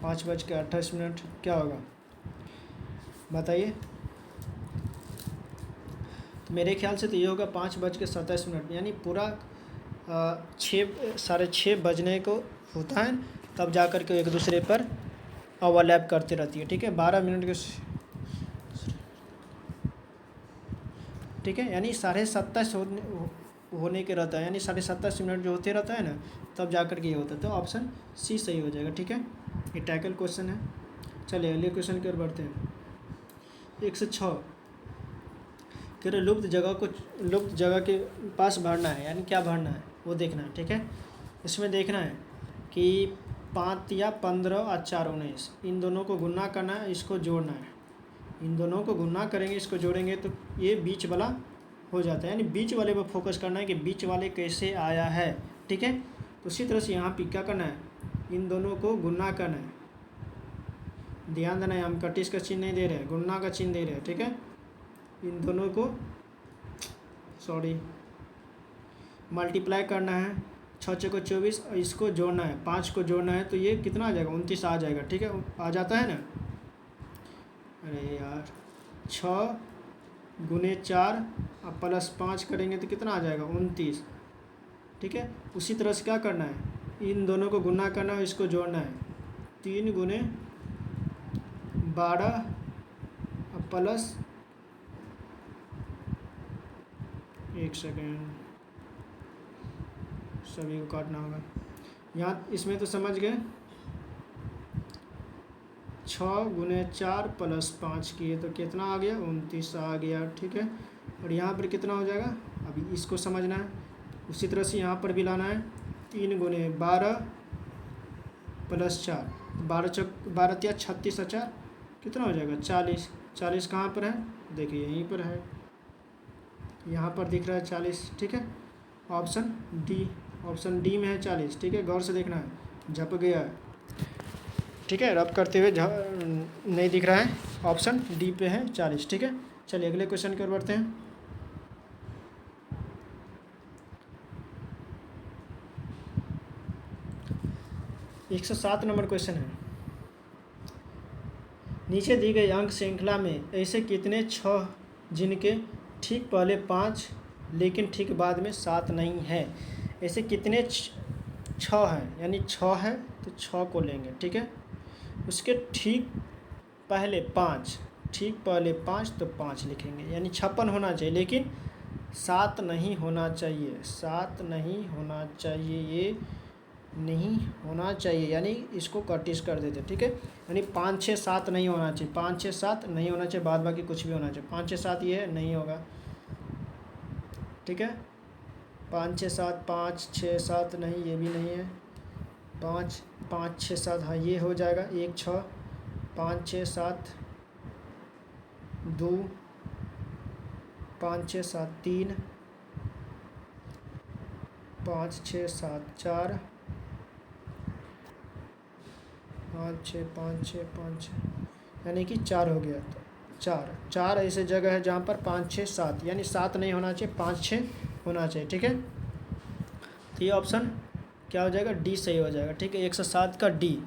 5:28, क्या होगा बताइए। तो मेरे ख्याल से तो ये होगा 5:27, यानी पूरा 6:30 बजने को होता है, तब जा कर के एक दूसरे पर ओवरलैप करते रहती है, ठीक है। 12 मिनट के ठीक है, यानी 27.5 होने के रहता है, यानी 27.5 मिनट जो होते रहता है ना, तब जा कर के ये होता है। तो ऑप्शन सी सही हो जाएगा। ठीक है, ये टैकल क्वेश्चन है। चलिए अगले क्वेश्चन की ओर बढ़ते हैं। 106 कह रहे लुप्त जगह के पास भरना है, यानी क्या भरना है वो देखना है। ठीक है, इसमें देखना है कि 5 या 15 और 4 19, इन दोनों को गुना करना है, इसको जोड़ना है। इन दोनों को गुना करेंगे, इसको जोड़ेंगे तो ये बीच वाला हो जाता है, यानी बीच वाले पर फोकस करना है कि बीच वाले कैसे आया है। ठीक है, तो उसी तरह से यहाँ पे क्या करना है, इन दोनों को गुना करना है। ध्यान देना है, हम कटिस का चिन्ह नहीं दे रहे हैं, गुना का चिन्ह दे रहे हैं। ठीक है, इन दोनों को मल्टीप्लाई करना है, 6 को 24, और इसको जोड़ना है, 5 को जोड़ना है, तो ये कितना आ जाएगा, 29 आ जाएगा। ठीक है, आ जाता है ना। अरे यार 6 गुने 4 और प्लस 5 करेंगे तो कितना आ जाएगा, 29। ठीक है, उसी तरह से क्या करना है, इन दोनों को गुना करना है, इसको जोड़ना है। 3 गुने 12 और प्लस, एक सेकेंड, सभी को काटना होगा यहाँ। इसमें तो समझ गए, 6 गुने 4 प्लस 5 किए तो कितना आ गया, 29 आ गया। ठीक है, और यहाँ पर कितना हो जाएगा, अभी इसको समझना है। उसी तरह से यहाँ पर भी लाना है, 3 गुने 12 प्लस 4, 12 या 36 और 4 कितना हो जाएगा, 40। 40 कहाँ पर है, देखिए यहीं पर है, यहाँ पर दिख रहा है 40। ठीक है, ऑप्शन डी में है 40। ठीक है, गौर से देखना है, झप गया है। ठीक है, रब करते हुए नहीं दिख रहा है, ऑप्शन डी पे है 40। ठीक है, चलिए अगले क्वेश्चन की ओर बढ़ते हैं। एक 107 नंबर क्वेश्चन है। नीचे दी गई अंक श्रृंखला में ऐसे कितने 6 जिनके ठीक पहले 5 लेकिन ठीक बाद में 7 नहीं है, ऐसे कितने 6 हैं, यानी 6 है तो 6 को लेंगे। ठीक है, उसके ठीक पहले 5 तो 5 लिखेंगे, यानी 56 होना चाहिए, लेकिन 7 नहीं होना चाहिए, 7 नहीं होना चाहिए, ये नहीं होना चाहिए, यानी इसको कटिस कर देते। ठीक है, यानी 5 6 7 नहीं होना चाहिए, 5 6 7 नहीं होना चाहिए, बाद बाकी कुछ भी होना चाहिए। 5 6 7 ये नहीं होगा। ठीक है, 5 6 7 5 6 7 नहीं, ये भी नहीं है। 5 5 6 7 हाँ ये हो जाएगा, 1 6 5 6 7 2 5 6 7 3 5 6 7 4 5 6 5 6 5 यानी कि 4 हो गया। तो 4 ऐसे जगह है जहाँ पर 5 6 7, यानी 7 नहीं होना चाहिए, 5 6 होना चाहिए। ठीक है, तो ये ऑप्शन क्या हो जाएगा, डी सही हो जाएगा। ठीक है, 107 का डी,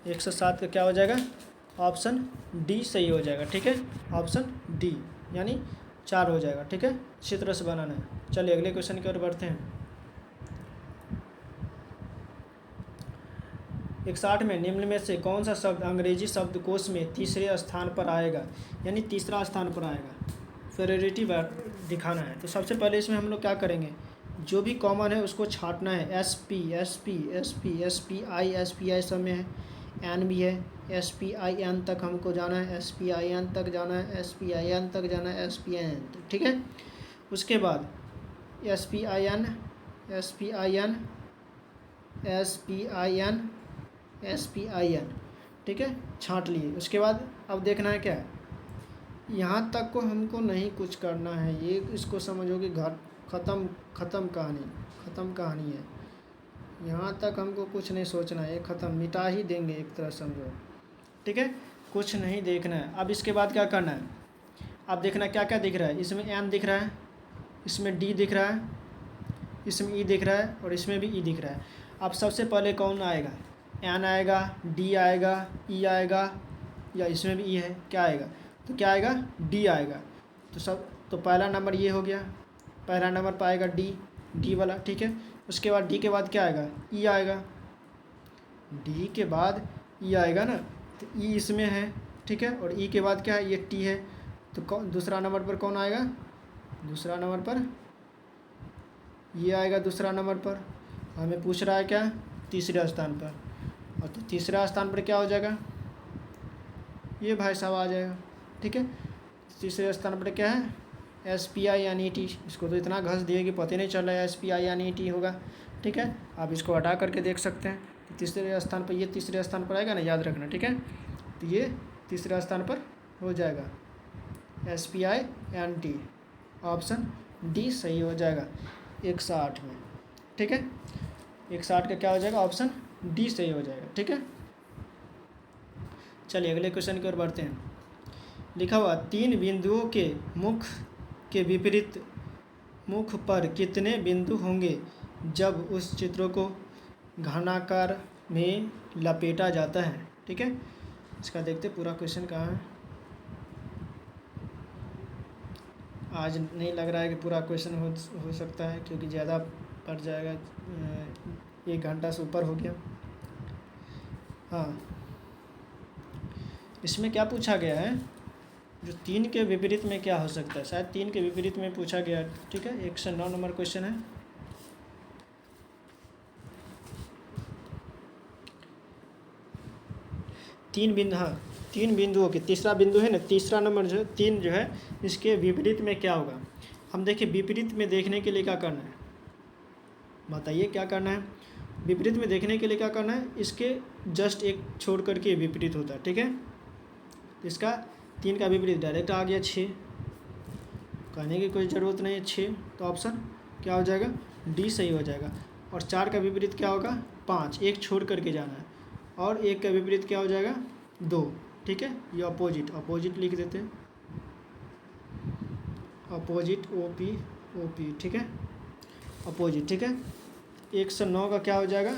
107 का क्या हो जाएगा, ऑप्शन डी सही हो जाएगा। ठीक है, ऑप्शन डी यानी 4 हो जाएगा। ठीक है, इसी तरह से बनाना है। चलिए अगले क्वेश्चन की ओर बढ़ते हैं। 61 में निम्न में से कौन सा शब्द अंग्रेजी शब्दकोश में तीसरे स्थान पर आएगा, यानी तीसरा स्थान पर आएगा, फेरेरिटी दिखाना है। तो सबसे पहले इसमें हम लोग क्या करेंगे, जो भी कॉमन है उसको छांटना है। एस पी आई सब में है, एन भी है, SPIN तक हमको जाना है, SPIN तक जाना है, SPIN तक जाना है, SPIN तक। ठीक है, उसके बाद SPIN ठीक है, छांट लिए। उसके बाद अब देखना है क्या है, यहाँ तक को हमको नहीं कुछ करना है, ये इसको समझो कि घर ख़त्म कहानी है। यहाँ तक हमको कुछ नहीं सोचना है, ये ख़त्म, मिटा ही देंगे एक तरह समझो। ठीक है, कुछ नहीं देखना है। अब इसके बाद क्या करना है, अब देखना क्या क्या दिख रहा है, इसमें एन दिख रहा है, इसमें डी दिख रहा है, इसमें ई दिख रहा है, और इसमें भी ई दिख रहा है। अब सबसे पहले कौन आएगा, एन आएगा, डी आएगा, ई आएगा, या इसमें भी ई है, क्या आएगा, तो क्या आएगा, डी आएगा। तो पहला नंबर ये हो गया, पहला नंबर पर आएगा डी वाला। ठीक है, उसके बाद डी के बाद क्या आएगा, ई आएगा, डी के बाद ई आएगा ना, तो ई इसमें है। ठीक है, और ई के बाद क्या है, ये टी है, तो दूसरा नंबर पर कौन आएगा, दूसरा नंबर पर ये आएगा, दूसरा नंबर पर। हमें पूछ रहा है क्या, तीसरे स्थान पर। और तो तीसरा स्थान पर क्या हो जाएगा, ये भाई साहब आ जाएगा। ठीक है, तीसरे स्थान पर क्या है, SPI इसको तो इतना घस दिए कि पता ही नहीं चल रहा है SPI होगा। ठीक है, आप इसको हटा करके देख सकते हैं। तो तीसरे स्थान पर, ये तीसरे स्थान पर आएगा ना, याद रखना। ठीक है, तो ये तीसरे स्थान पर हो जाएगा SPI ऑप्शन डी सही हो जाएगा 160 में। ठीक है, 160 का क्या हो जाएगा, ऑप्शन डी सही हो जाएगा। ठीक है, चलिए अगले क्वेश्चन की ओर बढ़ते हैं। लिखा हुआ 3 बिंदुओं के मुख के विपरीत मुख पर कितने बिंदु होंगे जब उस चित्र को घनाकार में लपेटा जाता है। ठीक है, इसका देखते पूरा क्वेश्चन कहाँ है। आज नहीं लग रहा है कि पूरा क्वेश्चन हो सकता है, क्योंकि ज़्यादा पड़ जाएगा, 1 घंटा से ऊपर हो गया। हाँ, इसमें क्या पूछा गया है, जो 3 के विपरीत में क्या हो सकता है, शायद 3 के विपरीत में पूछा गया। ठीक है, 109 नंबर क्वेश्चन है। हाँ, 3 बिंदुओं के, तीसरा बिंदु है ना, तीसरा नंबर जो 3 जो है, इसके विपरीत में क्या होगा। हम देखिए विपरीत में देखने के लिए क्या करना है, बताइए क्या करना है। विपरीत में देखने के लिए क्या करना है, इसके जस्ट एक छोड़ करके विपरीत होता है। ठीक है, इसका 3 का विपरीत डायरेक्ट आ गया 6, कहने की कोई ज़रूरत नहीं है 6, तो ऑप्शन क्या हो जाएगा, डी सही हो जाएगा। और 4 का विपरीत क्या होगा, 5, एक छोड़ करके जाना है। और 1 का विपरीत क्या हो जाएगा, 2। ठीक है, ये अपोजिट लिख देते हैं, अपोजिट OP। ठीक है, अपोजिट। ठीक है, 109 का क्या हो जाएगा,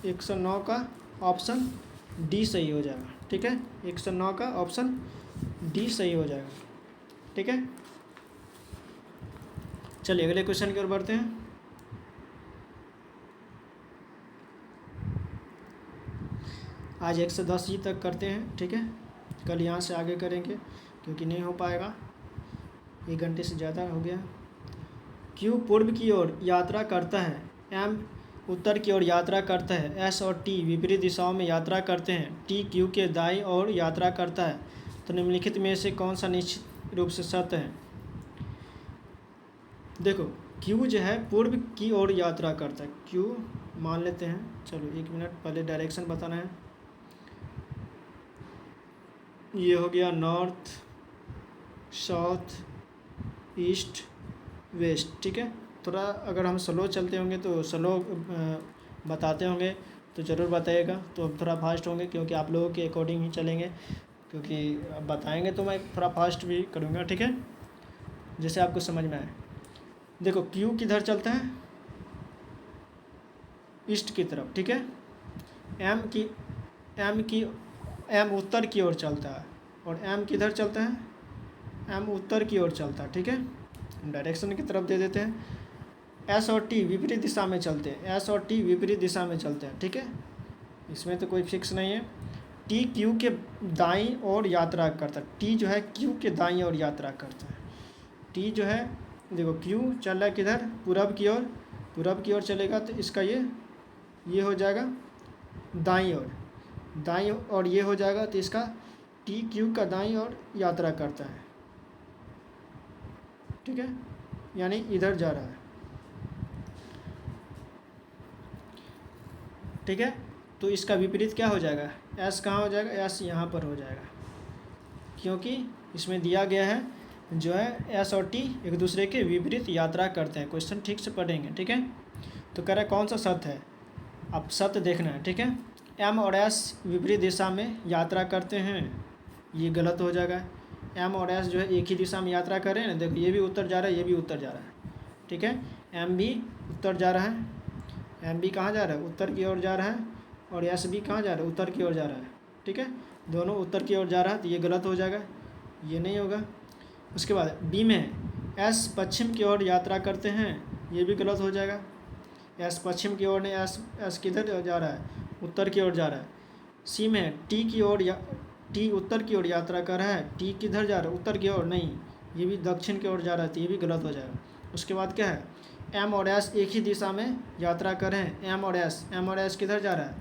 109 का ऑप्शन डी सही हो जाएगा। ठीक है, 109 का ऑप्शन डी सही हो जाएगा। ठीक है, चलिए अगले क्वेश्चन की ओर बढ़ते हैं। आज 110 जी तक करते हैं। ठीक है, कल यहाँ से आगे करेंगे क्योंकि नहीं हो पाएगा, 1 घंटे से ज़्यादा हो गया। क्यू पूर्व की ओर यात्रा करता है, एम उत्तर की ओर यात्रा करता है, एस और टी विपरीत दिशाओं में यात्रा करते हैं, टी क्यू के दाईं ओर यात्रा करता है। तो निम्नलिखित में से कौन सा निश्चित रूप से सत्य है। देखो क्यू जो है पूर्व की ओर यात्रा करता है, क्यू मान लेते हैं। चलो 1 मिनट, पहले डायरेक्शन बताना है। ये हो गया नॉर्थ, साउथ, ईस्ट, वेस्ट। ठीक है, थोड़ा अगर हम स्लो चलते होंगे तो स्लो बताते होंगे तो ज़रूर बताइएगा, तो हम थोड़ा फास्ट होंगे क्योंकि आप लोगों के अकॉर्डिंग ही चलेंगे, क्योंकि अब बताएंगे तो मैं थोड़ा फास्ट भी करूँगा। ठीक है, जैसे आपको समझ में आए। देखो क्यू किधर चलता है, ईस्ट की तरफ। ठीक है, एम उत्तर की ओर चलता है, और एम किधर चलता है, एम उत्तर की ओर चलता है। ठीक है, डायरेक्शन की तरफ दे देते हैं। एस और टी विपरीत दिशा में चलते हैं, एस और टी विपरीत दिशा में चलते हैं। ठीक है, इसमें तो कोई फिक्स नहीं है। टी क्यू के दाईं ओर यात्रा करता है, टी जो है क्यू के दाईं ओर यात्रा करता है। टी जो है, देखो क्यू चल रहा है किधर, पूरब की ओर, पूरब की ओर चलेगा तो इसका ये हो जाएगा दाईं ओर ये हो जाएगा, तो इसका टी क्यू का दाईं ओर यात्रा करता है। ठीक है, यानी इधर जा रहा है। ठीक है, तो इसका विपरीत क्या हो जाएगा, एस कहाँ हो जाएगा, एस यहाँ पर हो जाएगा, क्योंकि इसमें दिया गया है जो है एस और टी एक दूसरे के विपरीत यात्रा करते हैं। क्वेश्चन ठीक से पढ़ेंगे। ठीक है, तो कह रहा है कौन सा सत्य है, अब सत्य देखना है। ठीक है, एम और एस विपरीत दिशा में यात्रा करते हैं, ये गलत हो जाएगा। एम और एस जो है एक ही दिशा में यात्रा कर रहे हैं ना, देखो ये भी उत्तर जा रहा है, ये भी उत्तर जा रहा है। ठीक है, एम भी उत्तर जा रहा है, एम भी कहाँ जा रहा है, उत्तर की ओर जा रहा है, और एस भी कहाँ जा रहा है, उत्तर की ओर जा रहा है। ठीक है, दोनों उत्तर की ओर जा रहा है, तो ये गलत हो जाएगा, ये नहीं होगा। उसके बाद बी में एस पश्चिम की ओर यात्रा करते हैं, ये भी गलत हो जाएगा। एस पश्चिम की ओर नहीं, एस किधर जा रहा है, उत्तर की ओर जा रहा है। सी में टी की ओर टी उत्तर की ओर यात्रा कर रहा है, टी किधर जा रहा है, उत्तर की ओर नहीं, ये भी दक्षिण की ओर जा रहा है तो ये भी गलत हो जाएगा। उसके बाद क्या है, एम और एस एक ही दिशा में यात्रा कर रहे हैं। एम और एस किधर जा रहा है,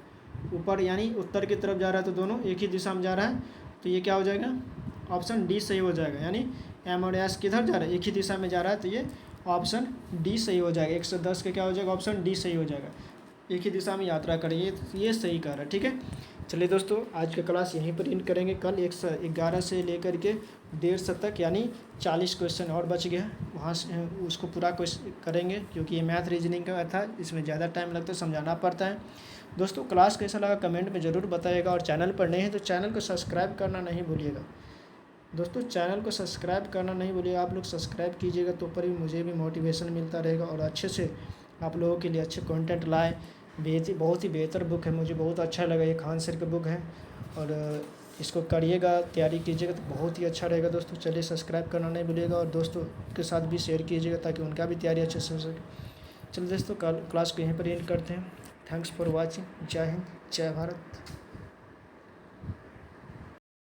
ऊपर यानी उत्तर की तरफ जा रहा है, तो दोनों एक ही दिशा में जा रहा है, तो ये क्या हो जाएगा, ऑप्शन डी सही हो जाएगा। यानी एम और एस किधर जा रहा है, एक ही दिशा में जा रहा है, तो ये ऑप्शन डी सही हो जाएगा। 110 का क्या हो जाएगा, ऑप्शन डी सही हो जाएगा। एक ही दिशा में यात्रा करेंगे, ये सही कह रहा है। ठीक है, चलिए दोस्तों, आज का क्लास यहीं पर एंड करेंगे। कल 11 से लेकर के 150 तक यानी 40 क्वेश्चन और बच गया, वहाँ से उसको पूरा क्वेश्चन करेंगे, क्योंकि ये मैथ रीजनिंग का था, इसमें ज़्यादा टाइम लगता है, समझाना पड़ता है। दोस्तों, क्लास कैसा लगा कमेंट में ज़रूर बताइएगा, और चैनल पर नए हैं तो चैनल को सब्सक्राइब करना नहीं भूलिएगा। दोस्तों, चैनल को सब्सक्राइब करना नहीं भूलिएगा, आप लोग सब्सक्राइब कीजिएगा, तो पर भी मुझे भी मोटिवेशन मिलता रहेगा और अच्छे से आप लोगों के लिए अच्छे कंटेंट लाए। बहुत ही बेहतर बुक है, मुझे बहुत अच्छा लगा, ये खान सर का बुक है, और इसको करिएगा, तैयारी कीजिएगा तो बहुत ही अच्छा रहेगा। दोस्तों, चलिए सब्सक्राइब करना नहीं भूलिएगा, और दोस्तों के साथ भी शेयर कीजिएगा ताकि उनका भी तैयारी अच्छे से हो सके। चलिए दोस्तों, क्लास को यहीं पर एंड करते हैं। Thanks for watching. जय हिंद, जय भारत।